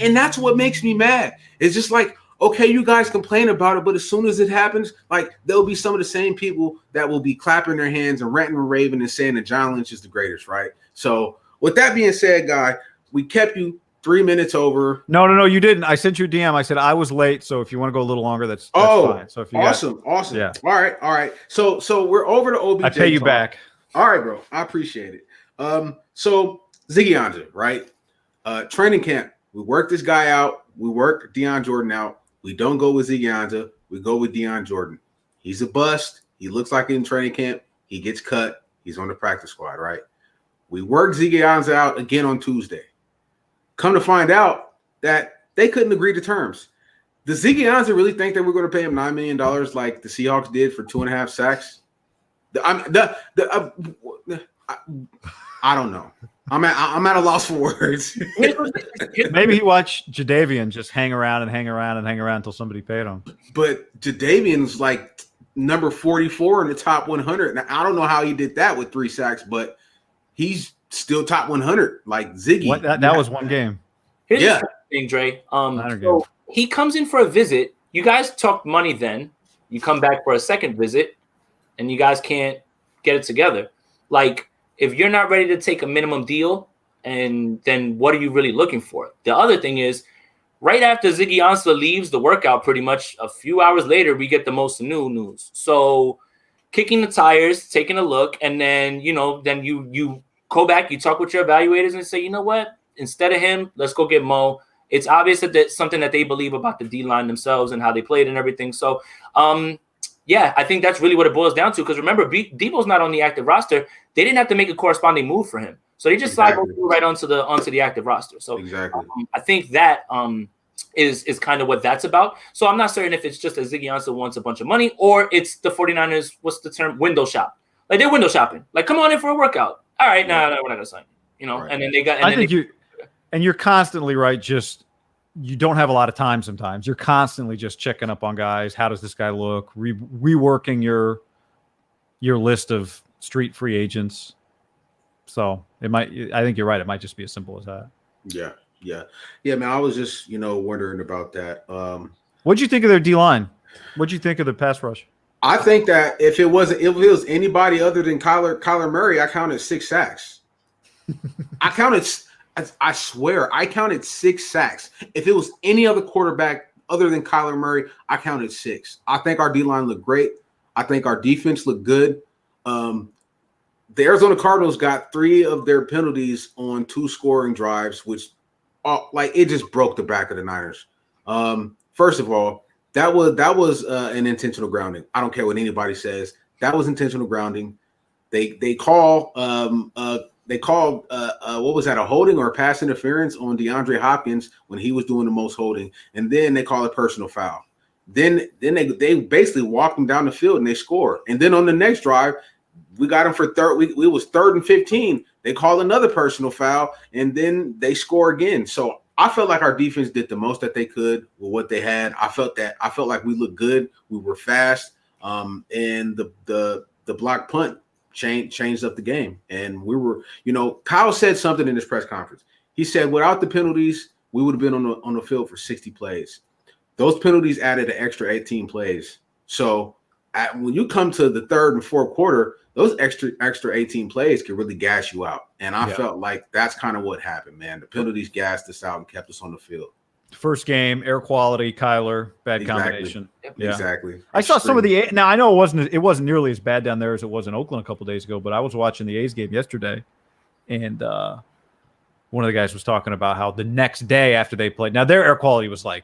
S2: And that's what makes me mad. It's just like, okay, you guys complain about it, but as soon as it happens, like there'll be some of the same people that will be clapping their hands and ranting and raving and saying that John Lynch is the greatest, right? So with that being said, Guy, we kept you 3 minutes over.
S4: No, you didn't. I sent you a DM. I said I was late, so if you want to go a little longer, that's fine. So if you
S2: awesome. Yeah. All right. So we're over to OBJ.
S4: I pay you back.
S2: All right, bro. I appreciate it. So Ziggy Ansah, right? Training camp. We work this guy out. We work Deion Jordan out. We don't go with Ziggy Ansah. We go with Deion Jordan. He's a bust. He looks like in training camp. He gets cut. He's on the practice squad, right? We work Ziggy Ansah out again on Tuesday. Come to find out that they couldn't agree to terms. Does Ziggy Ansah really think that we're going to pay him $9 million like the Seahawks did for 2.5 sacks? I don't know. I'm at a loss for words.
S4: Maybe he watched Jadeveon just hang around until somebody paid him.
S2: But Jadeveon's like number 44 in the top 100. Now, I don't know how he did that with 3 sacks, but he's still top 100 like Ziggy.
S4: That was one game.
S3: Here's the thing, Trey. So he comes in for a visit. You guys talk money then. You come back for a second visit, and you guys can't get it together. Like, if you're not ready to take a minimum deal, and then what are you really looking for? The other thing is, right after Ziggy Ansah leaves the workout, pretty much a few hours later, we get the most new news. So kicking the tires, taking a look, and then, then you go back, you talk with your evaluators and say, you know what? Instead of him, let's go get Mo. It's obvious that that's something that they believe about the D-line themselves and how they played and everything. So, I think that's really what it boils down to. Because remember, Debo's not on the active roster. They didn't have to make a corresponding move for him. So they just slide right onto the active roster. So I think that is kind of what that's about. So I'm not certain if it's just that Ziggy Ansah wants a bunch of money or it's the 49ers, what's the term, window shop. Like they're window shopping. Like, come on in for a workout. All right, no, we're not going to sign you. Right. And then they got –
S4: And you're constantly right. Just you don't have a lot of time. Sometimes you're constantly just checking up on guys. How does this guy look? Reworking your list of street free agents. So it might. I think you're right. It might just be as simple as that.
S2: Yeah, man. I was just wondering about that.
S4: What'd you think of their D line? What'd you think of the pass rush?
S2: I think that if it was anybody other than Kyler Murray, I counted 6 sacks. I swear, I counted 6 sacks. If it was any other quarterback other than Kyler Murray, I counted 6. I think our D-line looked great. I think our defense looked good. The Arizona Cardinals got 3 of their penalties on 2 scoring drives, which it just broke the back of the Niners. First of all, that was an intentional grounding. I don't care what anybody says. That was intentional grounding. They called what was that, a holding or a pass interference on DeAndre Hopkins when he was doing the most holding, and then they call a personal foul. Then they basically walked him down the field and they scored. And then on the next drive, we got him for third. We was 3rd and 15. They called another personal foul, and then they score again. So I felt like our defense did the most that they could with what they had. I felt like we looked good. We were fast, and the block punt changed up the game. And we were, Kyle said something in his press conference. He said, without the penalties, we would have been on the field for 60 plays. Those penalties added an extra 18 plays. So when you come to the 3rd and 4th quarter, those extra 18 plays can really gas you out. And I felt like that's kind of what happened, man. The penalties gassed us out and kept us on the field.
S4: First game, air quality, Kyler, bad combination.
S2: Yeah. Exactly.
S4: I saw some of the – now, I know it wasn't nearly as bad down there as it was in Oakland a couple days ago, but I was watching the A's game yesterday, and one of the guys was talking about how the next day after they played – now, their air quality was like,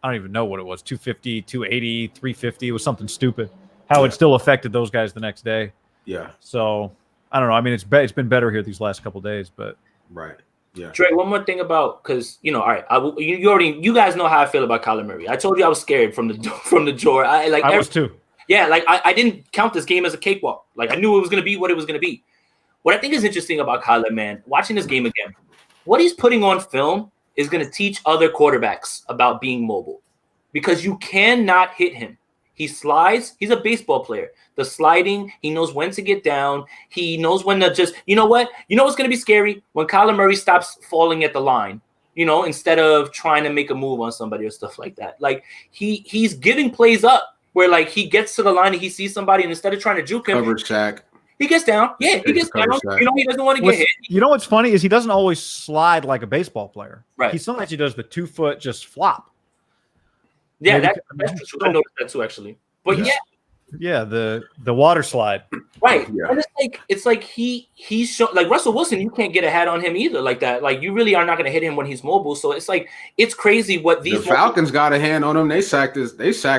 S4: I don't even know what it was, 250, 280, 350. It was something stupid. How it still affected those guys the next day.
S2: Yeah.
S4: So, I don't know. I mean, it's been better here these last couple of days, but –
S2: Right. Yeah.
S3: Trey, one more thing about, because all right, you guys know how I feel about Kyler Murray. I told you I was scared from the door. I
S4: was too.
S3: Yeah, I didn't count this game as a cakewalk. I knew it was going to be what it was going to be. What I think is interesting about Kyler, man, watching this game again, what he's putting on film is going to teach other quarterbacks about being mobile, because you cannot hit him. He slides. He's a baseball player. The sliding, he knows when to get down. He knows when to just, you know what? You know what's going to be scary? When Kyler Murray stops falling at the line, instead of trying to make a move on somebody or stuff like that. He's giving plays up where, he gets to the line and he sees somebody, and instead of trying to juke him.
S2: Coverage sack.
S3: He gets down. Yeah, he gets down. He doesn't want to get hit.
S4: You know what's funny is he doesn't always slide like a baseball player.
S3: Right.
S4: Sometimes he does the 2-foot just flop.
S3: Yeah, that's true. I noticed that too, actually. But
S4: yeah, the water slide.
S3: Right.
S2: Yeah.
S3: And it's like he's like Russell Wilson, you can't get a hat on him either like that. You really are not going to hit him when he's mobile. So it's crazy what these
S2: Falcons got a hand on him. They sacked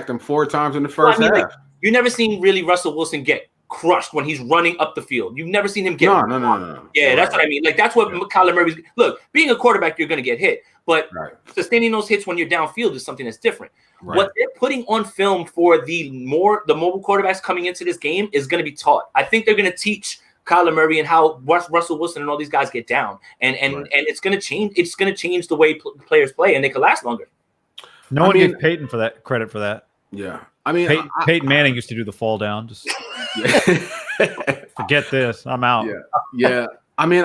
S2: him 4 times in the first half.
S3: You never seen really Russell Wilson get crushed when he's running up the field. You've never seen him get
S2: No.
S3: Yeah, that's what I mean. That's what Kyler Murray's look, being a quarterback, you're going to get hit. But sustaining those hits when you're downfield is something that's different. Right. What they're putting on film for the mobile quarterbacks coming into this game is going to be taught. I think they're going to teach Kyler Murray and how Russell Wilson and all these guys get down, and it's going to change. It's going to change the way players play, and they can last longer.
S4: No one gives Peyton credit for that.
S2: Yeah, I mean,
S4: Peyton Manning used to do the fall down. Just forget this. I'm out.
S2: Yeah. I mean,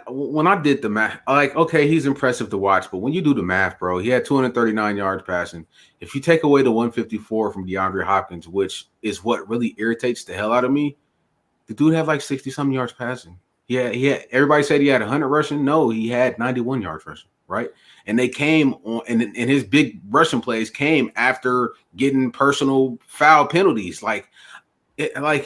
S2: when I did the math, okay, he's impressive to watch, but when you do the math, bro, he had 239 yards passing. If you take away the 154 from DeAndre Hopkins, which is what really irritates the hell out of me, the dude had 60-something yards passing. Yeah, everybody said he had 100 rushing. No, he had 91 yards rushing, right? And they came on, and his big rushing plays came after getting personal foul penalties.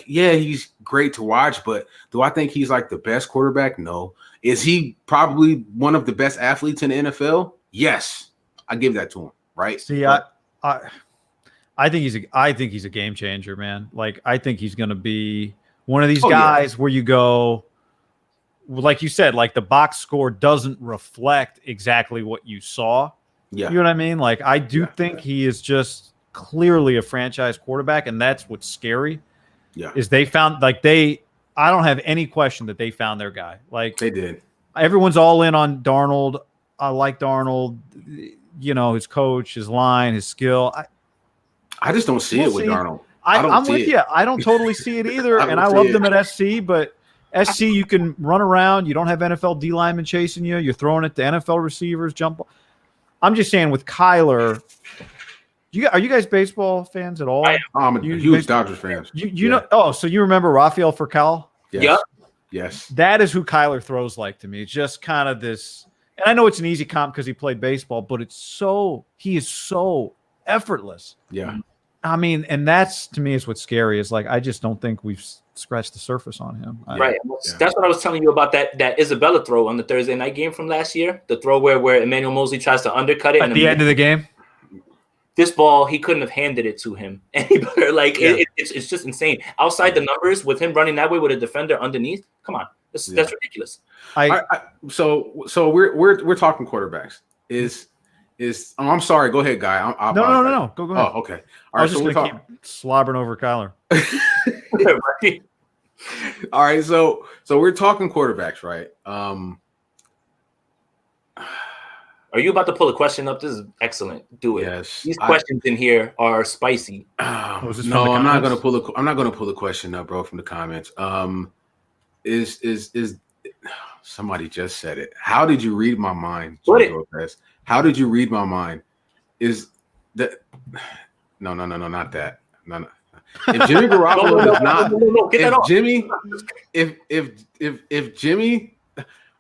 S2: He's great to watch, but do I think he's the best quarterback? No. Is he probably one of the best athletes in the NFL? Yes, I give that to him. Right?
S4: See, I think he's a game changer, man. I think he's going to be one of these guys where you go, like you said, the box score doesn't reflect exactly what you saw. Yeah, you know what I mean? I do think he is just clearly a franchise quarterback, and that's what's scary. Yeah, is they found I don't have any question that they found their guy.
S2: They did.
S4: Everyone's all in on Darnold. I like Darnold. His coach, his line, his skill.
S2: I just don't see it with Darnold.
S4: I'm with you. I don't totally see it either, and I loved him at SC, but SC, you can run around. You don't have NFL D linemen chasing you. You're throwing it to NFL receivers. Jump. I'm just saying with Kyler. Are you guys baseball fans at all?
S2: I'm a huge Dodgers fan.
S4: You know? Oh, so you remember Rafael Furcal?
S2: Yes.
S3: Yep.
S2: Yes.
S4: That is who Kyler throws like to me. It's just kind of this. And I know it's an easy comp because he played baseball, but he is so effortless.
S2: Yeah.
S4: I mean, and that's to me is what's scary is like I just don't think we've scratched the surface on him.
S3: Right. That's what I was telling you about that Isabella throw on the Thursday night game from last year. The throw where Emmanuel Mosley tries to undercut it
S4: at the end of the game.
S3: This ball, he couldn't have handed it to him any better. Like it's just insane. Outside the numbers, with him running that way with a defender underneath, come on, that's ridiculous.
S2: So we're talking quarterbacks. I'm sorry. Go ahead, Guy.
S4: No. Go ahead.
S2: Oh, okay. All right.
S4: I was just gonna keep slobbering over Kyler.
S3: Right.
S2: All right. So we're talking quarterbacks, right?
S3: Are you about to pull a question up? This is excellent. Do it.
S2: Yes.
S3: These questions in here are spicy.
S2: No, I'm not gonna pull the question up, bro, from the comments. Is somebody just said it? How did you read my mind? How did you read my mind? Is that no, not that. No. If Jimmy Garoppolo does not, if Jimmy,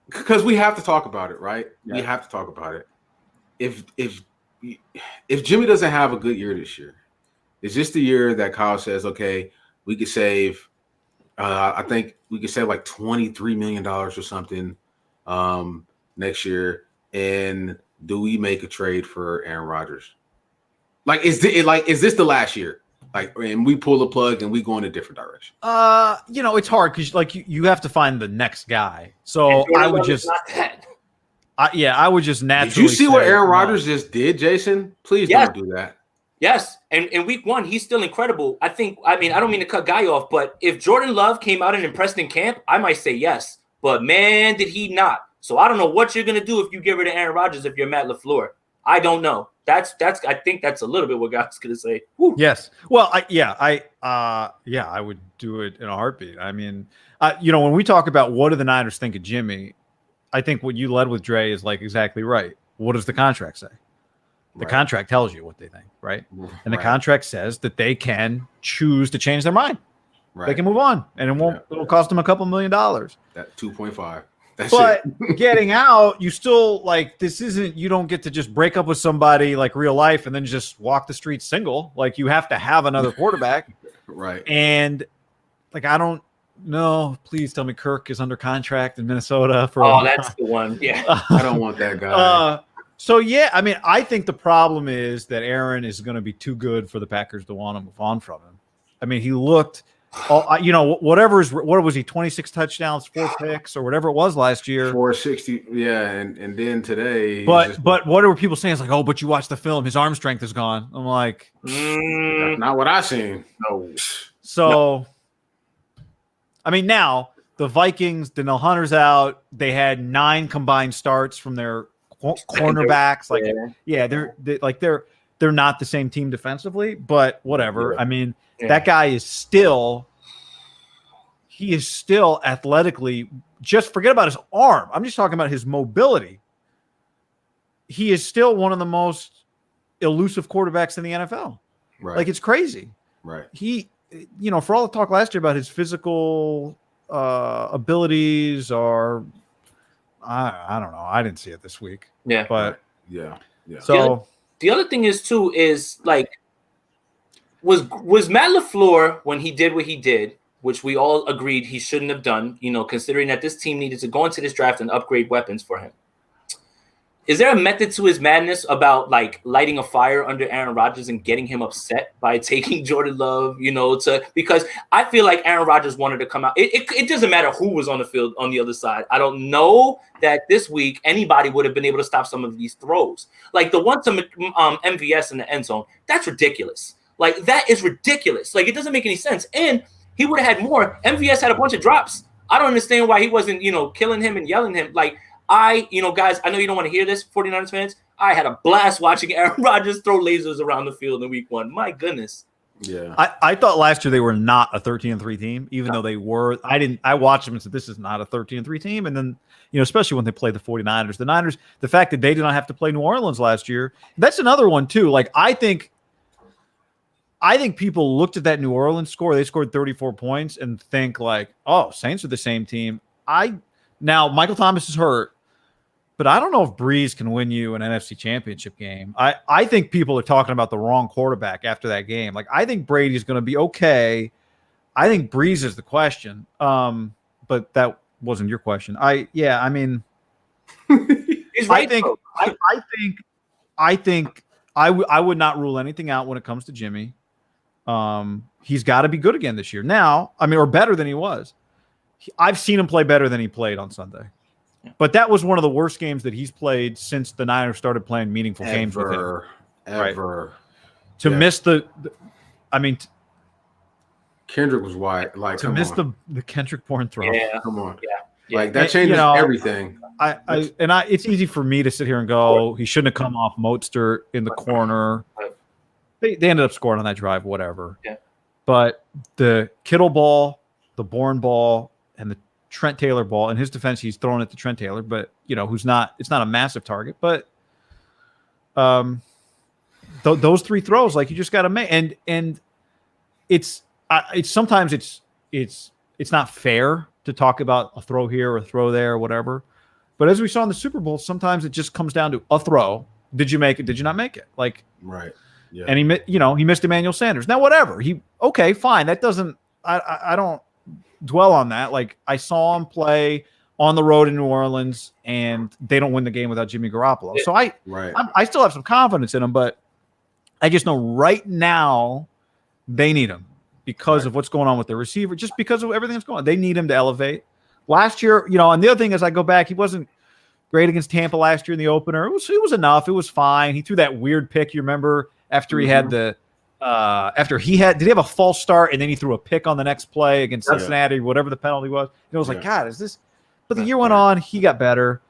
S2: because we have to talk about it, right? Yeah. We have to talk about it. If Jimmy doesn't have a good year this year, is this the year that Kyle says, okay, we could save? I think we could save like $23 million or something next year. And do we make a trade for Aaron Rodgers? Is this the last year? And we pull the plug and we go in a different direction.
S4: It's hard because you have to find the next guy. So I would just, I would just naturally.
S2: Did you see what Aaron Rodgers just did, Jason? Please don't do that.
S3: Yes, and in week 1, he's still incredible. I don't mean to cut Guy off, but if Jordan Love came out and impressed in camp, I might say yes. But man, did he not? So I don't know what you're gonna do if you get rid of Aaron Rodgers if you're Matt LaFleur. I don't know. I think that's a little bit what God's gonna say. Woo.
S4: Yes. Well, I would do it in a heartbeat. I mean, when we talk about what do the Niners think of Jimmy, I think what you led with Trey is exactly right. What does the contract say? The contract tells you what they think, right? And the contract says that they can choose to change their mind. Right. They can move on, and it'll cost them a couple $1 million.
S2: That 2.5.
S4: But getting out, you still this isn't. You don't get to just break up with somebody like real life and then just walk the streets single. You have to have another quarterback,
S2: right?
S4: And I don't know. Please tell me Kirk is under contract in Minnesota for.
S3: Oh, that's the one. Yeah,
S2: I don't want that guy.
S4: I think the problem is that Aaron is going to be too good for the Packers to want to move on from him. I mean, he looked. What was he? 26 touchdowns, 4 picks, or whatever it was last year.
S2: 460, yeah, and then today.
S4: But what were people saying? It's but you watch the film, his arm strength is gone. I'm like,
S2: that's not what I seen. No.
S4: So, I mean, now the Vikings, Danielle Hunter's out. They had 9 combined starts from their cornerbacks. They're not the same team defensively, but whatever. Yeah. I mean. Yeah. That guy is still athletically, just forget about his arm. I'm just talking about his mobility. He is still one of the most elusive quarterbacks in the NFL.
S2: Right.
S4: It's crazy.
S2: Right.
S4: He, for all the talk last year about his physical abilities or I don't know. I didn't see it this week.
S3: Yeah.
S4: But
S2: yeah.
S4: So
S3: the other thing is too, is Was Matt LaFleur, when he did what he did, which we all agreed he shouldn't have done, considering that this team needed to go into this draft and upgrade weapons for him. Is there a method to his madness about lighting a fire under Aaron Rodgers and getting him upset by taking Jordan Love, because I feel like Aaron Rodgers wanted to come out. It doesn't matter who was on the field on the other side. I don't know that this week anybody would have been able to stop some of these throws. The one to MVS in the end zone, that's ridiculous. That is ridiculous. It doesn't make any sense. And he would have had more. MVS had a bunch of drops. I don't understand why he wasn't, killing him and yelling him. Guys, I know you don't want to hear this, 49ers fans. I had a blast watching Aaron Rodgers throw lasers around the field in week 1. My goodness.
S2: Yeah.
S4: I thought last year they were not a 13-3 team, even though they were. I watched them and said, this is not a 13-3 team. And then, especially when they played the 49ers, the Niners, the fact that they did not have to play New Orleans last year, that's another one too. Like, I think people looked at that New Orleans score. They scored 34 points and think like, oh, Saints are the same team. Now Michael Thomas is hurt, but I don't know if Breeze can win you an NFC Championship game. I think people are talking about the wrong quarterback after that game. Like, I think Brady's going to be okay. I think Breeze is the question. But that wasn't your question.
S3: He's right.
S4: I think I would not rule anything out when it comes to Jimmy. He's got to be good again this year. Now, or better than he was. I've seen him play better than he played on Sunday. But that was one of the worst games that he's played since the Niners started playing meaningful games with him.
S2: Ever.
S4: To miss
S2: Kendrick was wide. Like,
S4: to miss the Kendrick Bourne throw.
S3: Yeah.
S2: Come on.
S3: Yeah.
S2: Like, that changes everything.
S4: It's easy for me to sit here and go, he shouldn't have come off Mostert in the corner. They ended up scoring on that drive, whatever.
S3: Yeah.
S4: But the Kittle ball, the Bourne ball, and the Trent Taylor ball. In his defense, he's throwing it to Trent Taylor, but it's not a massive target. But those 3 throws, like, you just got to make, and it's sometimes it's not fair to talk about a throw here or a throw there or whatever. But as we saw in the Super Bowl, sometimes it just comes down to a throw. Did you make it? Did you not make it? Like,
S2: right. Yeah.
S4: And he missed Emmanuel Sanders. Now, whatever. Okay, fine. That doesn't. I don't dwell on that. Like, I saw him play on the road in New Orleans, and they don't win the game without Jimmy Garoppolo. So I still have some confidence in him, but I just know right now they need him because of what's going on with the receiver, just because of everything that's going on. They need him to elevate. Last year, and the other thing is, I go back, he wasn't great against Tampa last year in the opener. It was enough. It was fine. He threw that weird pick, you remember, after he had did he have a false start and then he threw a pick on the next play against Cincinnati, whatever the penalty was. And it was like, God, is this? But the year went on, he got better.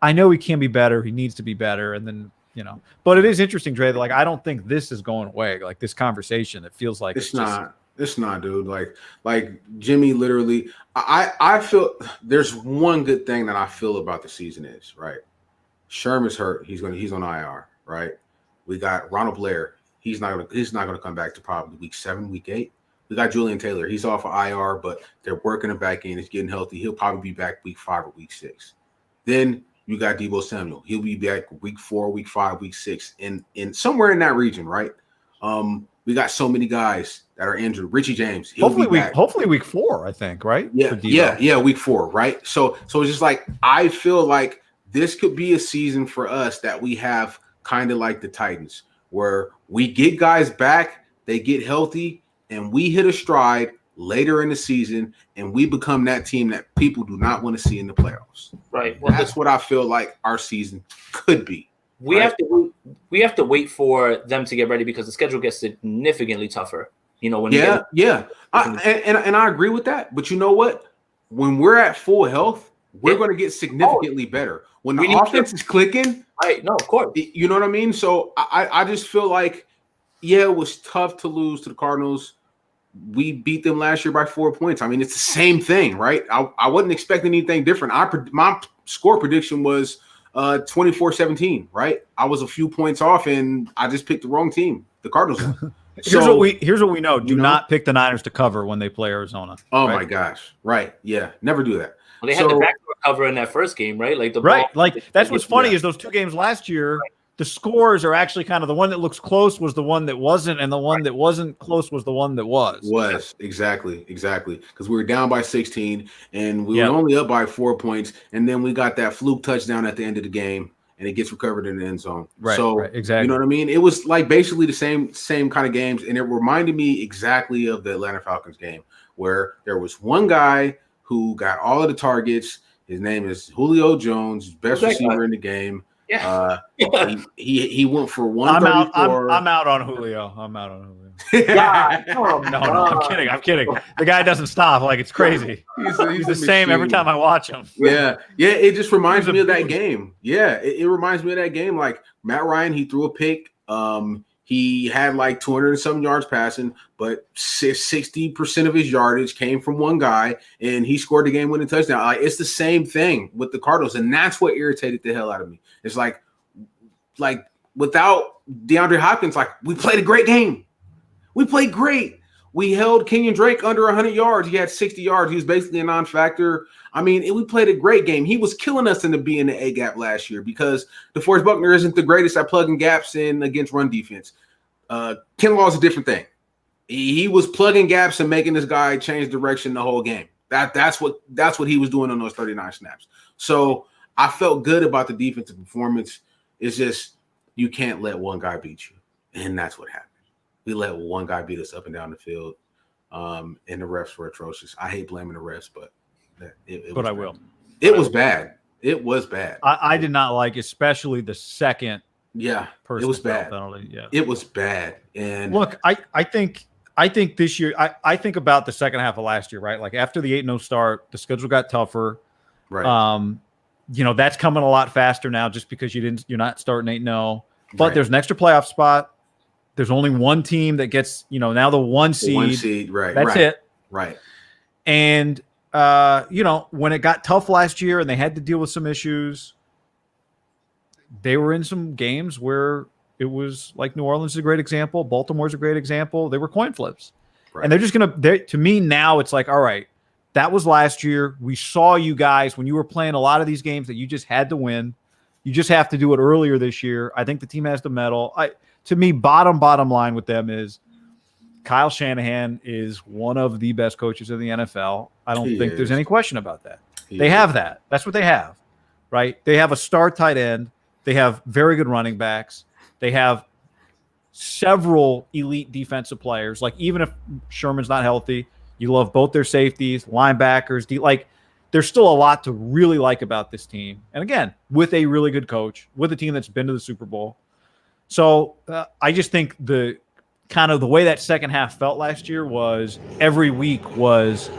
S4: I know he can be better. He needs to be better. And then, but it is interesting, Trey, that, like, I don't think this is going away. Like, this conversation, it feels like
S2: it's not. It's not, dude. Like Jimmy literally, I feel there's one good thing that I feel about the season is, right? Sherman's hurt. He's on IR, right? We got Ronald Blair. He's not gonna come back to probably week 7, week 8. We got Julian Taylor. He's off of IR, but they're working him back in. He's getting healthy. He'll probably be back week 5 or week 6. Then you got Deebo Samuel. He'll be back week 4, week 5, week 6, in somewhere in that region, right? We got so many guys that are injured. Richie James.
S4: Hopefully week 4, I think, right?
S2: Yeah, week 4, right? So it's just like, I feel like this could be a season for us that we have kind of like the Titans, where we get guys back, they get healthy, and we hit a stride later in the season, and we become that team that people do not want to see in the playoffs.
S3: Right. Well,
S2: that's what I feel like our season could be.
S3: We have to wait for them to get ready because the schedule gets significantly tougher. And I agree with that. But you know what? When we're at full health, we're going to get significantly better. When the offense is clicking, right? No, of course.
S2: You know what I mean? So I just feel like, it was tough to lose to the Cardinals. We beat them last year by 4 points. I mean, it's the same thing, right? I wasn't expecting anything different. My score prediction was 24-17, right? I was a few points off, and I just picked the wrong team, the Cardinals.
S4: Here's what we know. Do not pick the Niners to cover when they play Arizona.
S2: Oh, right? My gosh. Right. Yeah. Never do that.
S3: Well, they had the backdoor cover in that first game, right? Like
S4: that's what's funny is those 2 games last year, the scores are actually kind of the one that looks close was the one that wasn't, and the one that wasn't close was the one that was. Exactly.
S2: Because we were down by 16, and we were only up by 4 points, and then we got that fluke touchdown at the end of the game, and it gets recovered in the end zone.
S4: Right.
S2: So
S4: exactly.
S2: You know what I mean? It was like basically the same kind of games, and it reminded me exactly of the Atlanta Falcons game, where there was one guy who got all of the targets. His name is Julio Jones, best receiver in the game.
S3: Yeah.
S2: He went for 134.
S4: I'm out on Julio.
S3: God, come
S4: No,
S3: on.
S4: I'm kidding. The guy doesn't stop. Like, it's crazy. He's the same every time I watch him.
S2: Yeah. It just reminds
S4: He's
S2: me of that
S4: beast.
S2: game. Yeah, it reminds me of that game. Like Matt Ryan, he threw a pick. He had like 200 and some yards passing, but 60% of his yardage came from one guy, and he scored the game-winning touchdown. Like, it's the same thing with the Cardinals, and that's what irritated the hell out of me. It's like without DeAndre Hopkins, like, we played a great game. We played great. We held Kenyon Drake under 100 yards. He had 60 yards. He was basically a non-factor. I mean, we played a great game. He was killing us in the B and the A gap last year because DeForest Buckner isn't the greatest at plugging gaps in against run defense. Ken Law is a different thing. He was plugging gaps and making this guy change direction the whole game. That's what he was doing on those 39 snaps. So I felt good about the defensive performance. It's just you can't let one guy beat you, and that's what happened. We let one guy beat us up and down the field, and the refs were atrocious. I hate blaming the refs, but it was
S4: I
S2: bad.
S4: will.
S2: It was bad. It was bad.
S4: I did not like, especially the second.
S2: Yeah,
S4: it
S2: was bad.
S4: Penalty. Yeah,
S2: it was bad. And
S4: look, I think this year, I think about the second half of last year, right? Like after the 8-0 start, the schedule got tougher.
S2: Right.
S4: That's coming a lot faster now, just because you're not starting 8-0. But
S2: Right.
S4: there's an extra playoff spot. There's only one team that gets, now the one seed.
S2: One seed, right?
S4: That's it.
S2: Right.
S4: And when it got tough last year and they had to deal with some issues, they were in some games where it was like New Orleans is a great example. Baltimore's a great example. They were coin flips.
S2: Right.
S4: And they're just going to me now, it's like, all right, that was last year. We saw you guys when you were playing a lot of these games that you just had to win. You just have to do it earlier this year. I think the team has the medal. To me, bottom line with them is Kyle Shanahan is one of the best coaches in the NFL. I don't think there's any question about that. They have that. That's what they have, right? They have a star tight end. They have very good running backs. They have several elite defensive players. Like, even if Sherman's not healthy, you love both their safeties, linebackers. There's still a lot to really like about this team. And again, with a really good coach, with a team that's been to the Super Bowl. So I just think the way that second half felt last year was every week was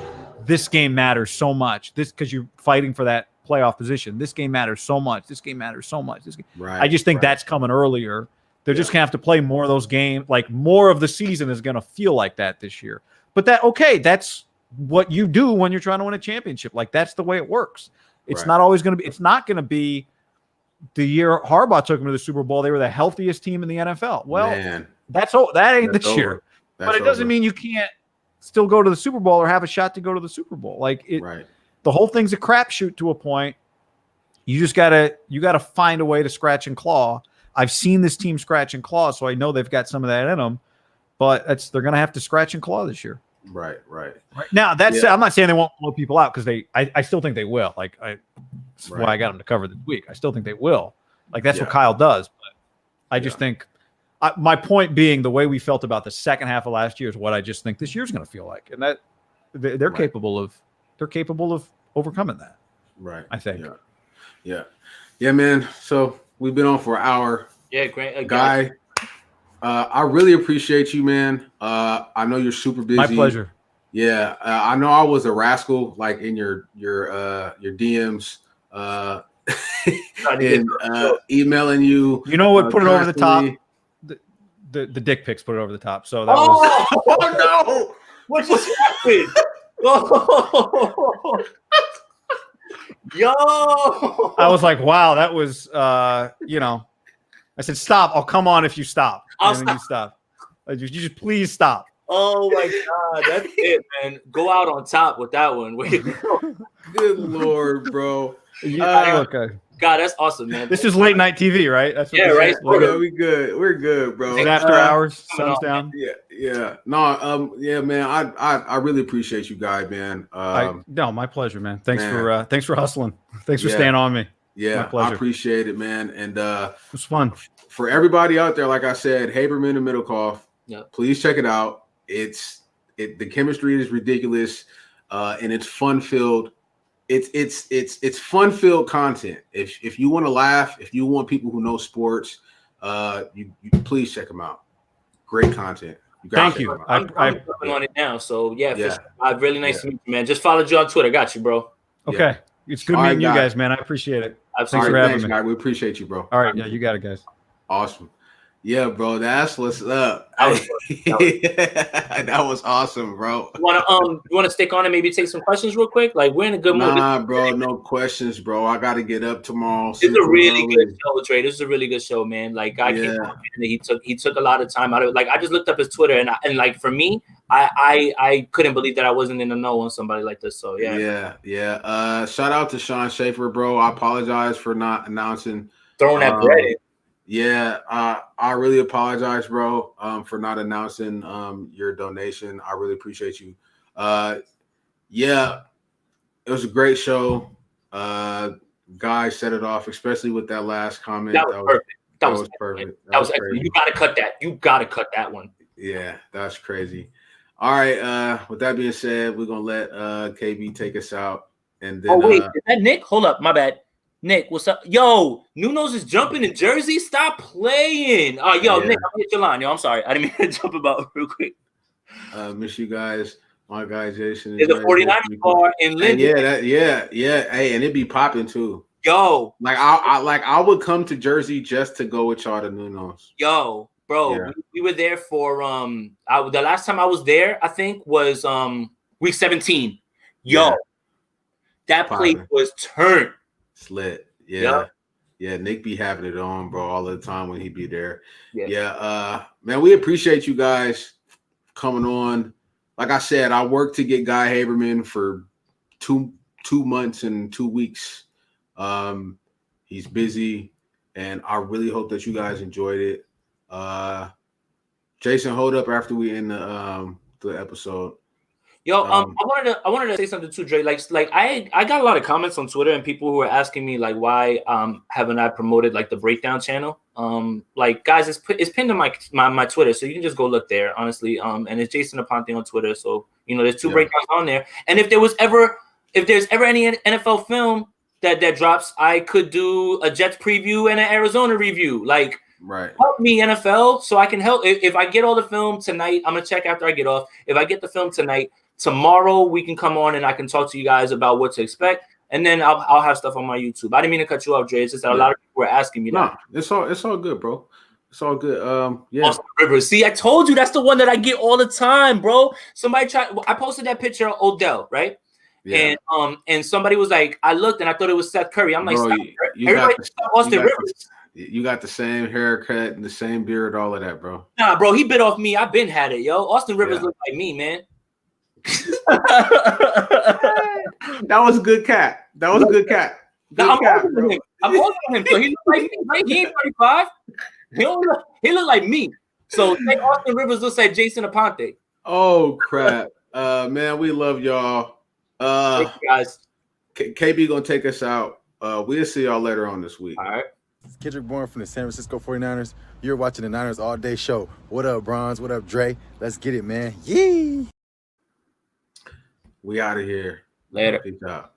S4: this game matters so much. This because you're fighting for that playoff position. This game matters so much. This game matters so much.
S2: Right.
S4: I just think that's coming earlier. They're just gonna have to play more of those games. Like, more of the season is gonna feel like that this year. But that's what you do when you're trying to win a championship. Like, that's the way it works. It's not always gonna be. It's not gonna be. The year Harbaugh took them to the Super Bowl, they were the healthiest team in the NFL. Well, that ain't this year. But it doesn't mean you can't still go to the Super Bowl or have a shot to go to the Super Bowl. The whole thing's a crapshoot to a point. You just gotta find a way to scratch and claw. I've seen this team scratch and claw, so I know they've got some of that in them. But they're gonna have to scratch and claw this year.
S2: Right.
S4: Now, I'm not saying they won't blow people out, because I still think they will. That's why I got them to cover this week. I still think they will. That's what Kyle does. But I just think my point being, the way we felt about the second half of last year is what I just think this year's going to feel like, and that they're capable of overcoming that.
S2: Right.
S4: I think.
S2: Yeah, man. So we've been on for an hour.
S3: Yeah, great.
S2: Guy, I really appreciate you, man. I know you're super busy.
S4: My pleasure.
S2: Yeah, I know I was a rascal, like, in your DMs, and emailing you.
S4: You know what? Put it over the top. The dick pics put it over the top. So that was.
S3: Oh no! What just happened? Oh. Yo!
S4: I was like, wow, that was. I said, stop. I'll come on if you stop. And then you stop. You just please stop.
S3: Oh my God, that's it, man. Go out on top with that one.
S2: Good Lord, bro.
S4: Okay.
S3: God, that's awesome, man.
S4: This is late night TV, right? That's what
S3: right.
S2: Yeah, we good. We're good, bro.
S4: It's after hours, sun's down.
S2: Yeah. No, yeah, man. I really appreciate you, Guy, man.
S4: No, my pleasure, man. Thanks for hustling. Thanks for staying on me.
S2: Yeah, I appreciate it, man. And
S4: it was fun.
S2: For everybody out there, like I said, Haberman and Middlecoff, please check it out. The chemistry is ridiculous, and it's fun filled. It's fun filled content. If you want to laugh, if you want people who know sports, you please check them out. Great content.
S4: Thank you.
S3: I'm jumping on it now. So yeah, for
S2: Yeah.
S3: sure. Really nice to meet you, man. Just followed you on Twitter. Got you, bro.
S4: Okay. It's good
S2: All right,
S4: meeting you
S2: guys.
S4: guys, man. I appreciate it.
S3: Absolutely.
S4: Thanks for having me.
S2: Guy. We appreciate you, bro.
S4: All right. Yeah, you got it, guys.
S2: Awesome. Yeah, bro. That's what's up.
S3: That
S2: That was awesome, bro.
S3: You wanna stick on and maybe take some questions real quick? Like we're in a good mood.
S2: Nah, bro. No questions, bro. I got to get up tomorrow.
S3: This is a really good show, Trey. This is a really good show, man. Like Guy came on and he took a lot of time out of it. Like I just looked up his Twitter and like for me, I couldn't believe that I wasn't in the know on somebody like this. So yeah.
S2: Shout out to Sean Schaefer, bro. I apologize for not announcing
S3: throwing that bread in.
S2: Yeah, I really apologize, bro, for not announcing your donation. I really appreciate you. Yeah, it was a great show. Guy set it off, especially with that last comment.
S3: That was perfect. That was
S2: perfect.
S3: That was excellent. You gotta cut that. You gotta cut that one.
S2: Yeah, that's crazy. All right. With that being said, we're gonna let KB take us out. And then
S3: oh wait, is that Nick? Hold up, my bad. Nick, what's up? Yo, Nuno's is jumping in Jersey. Stop playing. Nick, I'm gonna hit your line. Yo, I'm sorry. I didn't mean to jump about real quick.
S2: Miss you guys. My guy Jason.
S3: There's a 49ers bar in Linden.
S2: Yeah. Hey, and it'd be popping too.
S3: Yo,
S2: I would come to Jersey just to go with y'all to Nuno's.
S3: Yo, bro, we were there for the last time I was there, I think was week 17. Yo, that place was turned.
S2: Slit. Yeah. Nick be having it on, bro, all the time when he be there. Man, we appreciate you guys coming on. Like I said, I worked to get Guy Haberman for two months and 2 weeks. He's busy, and I really hope that you guys enjoyed it. Jason, hold up after we end the episode.
S3: Yo, I wanted to say something too, Dre. Like I got a lot of comments on Twitter and people who were asking me like why haven't I promoted like the breakdown channel? Like guys, it's pinned to my Twitter, so you can just go look there, honestly. And it's Jason Aponte on Twitter, so there's two breakdowns on there. And if there's ever any NFL film that drops, I could do a Jets preview and an Arizona review. Like, help me NFL, so I can help. If I get all the film tonight, I'm gonna check after I get off. If I get the film tonight, tomorrow we can come on and I can talk to you guys about what to expect, and then I'll have stuff on my YouTube. I didn't mean to cut you off, Dre. It's just that a lot of people were asking me that.
S2: It's all good, bro. It's all good.
S3: Austin Rivers. See, I told you that's the one that I get all the time, bro. I posted that picture of Odell, right? Yeah. And somebody was like, I looked and I thought it was Seth Curry. I'm like,
S2: bro,
S3: everybody Austin Rivers.
S2: You got the same haircut and the same beard, all of that, bro.
S3: Nah, bro, he bit off me. I've been had it, yo. Austin Rivers looks like me, man.
S2: That was a good cat. Good
S3: I'm
S2: cat,
S3: older than him, so he looks like me, right? He ain't 35. He look like me. So Austin Rivers looks like Jason Aponte.
S2: Oh crap. Man, we love y'all.
S3: Thank you guys.
S2: KB gonna take us out. We'll see y'all later on this week.
S3: All right.
S1: It's Kendrick Bourne from the San Francisco 49ers. You're watching the Niners All Day Show. What up, Bronze? What up, Dre? Let's get it, man. Yee!
S2: We out of here.
S3: Later.
S2: Peace out.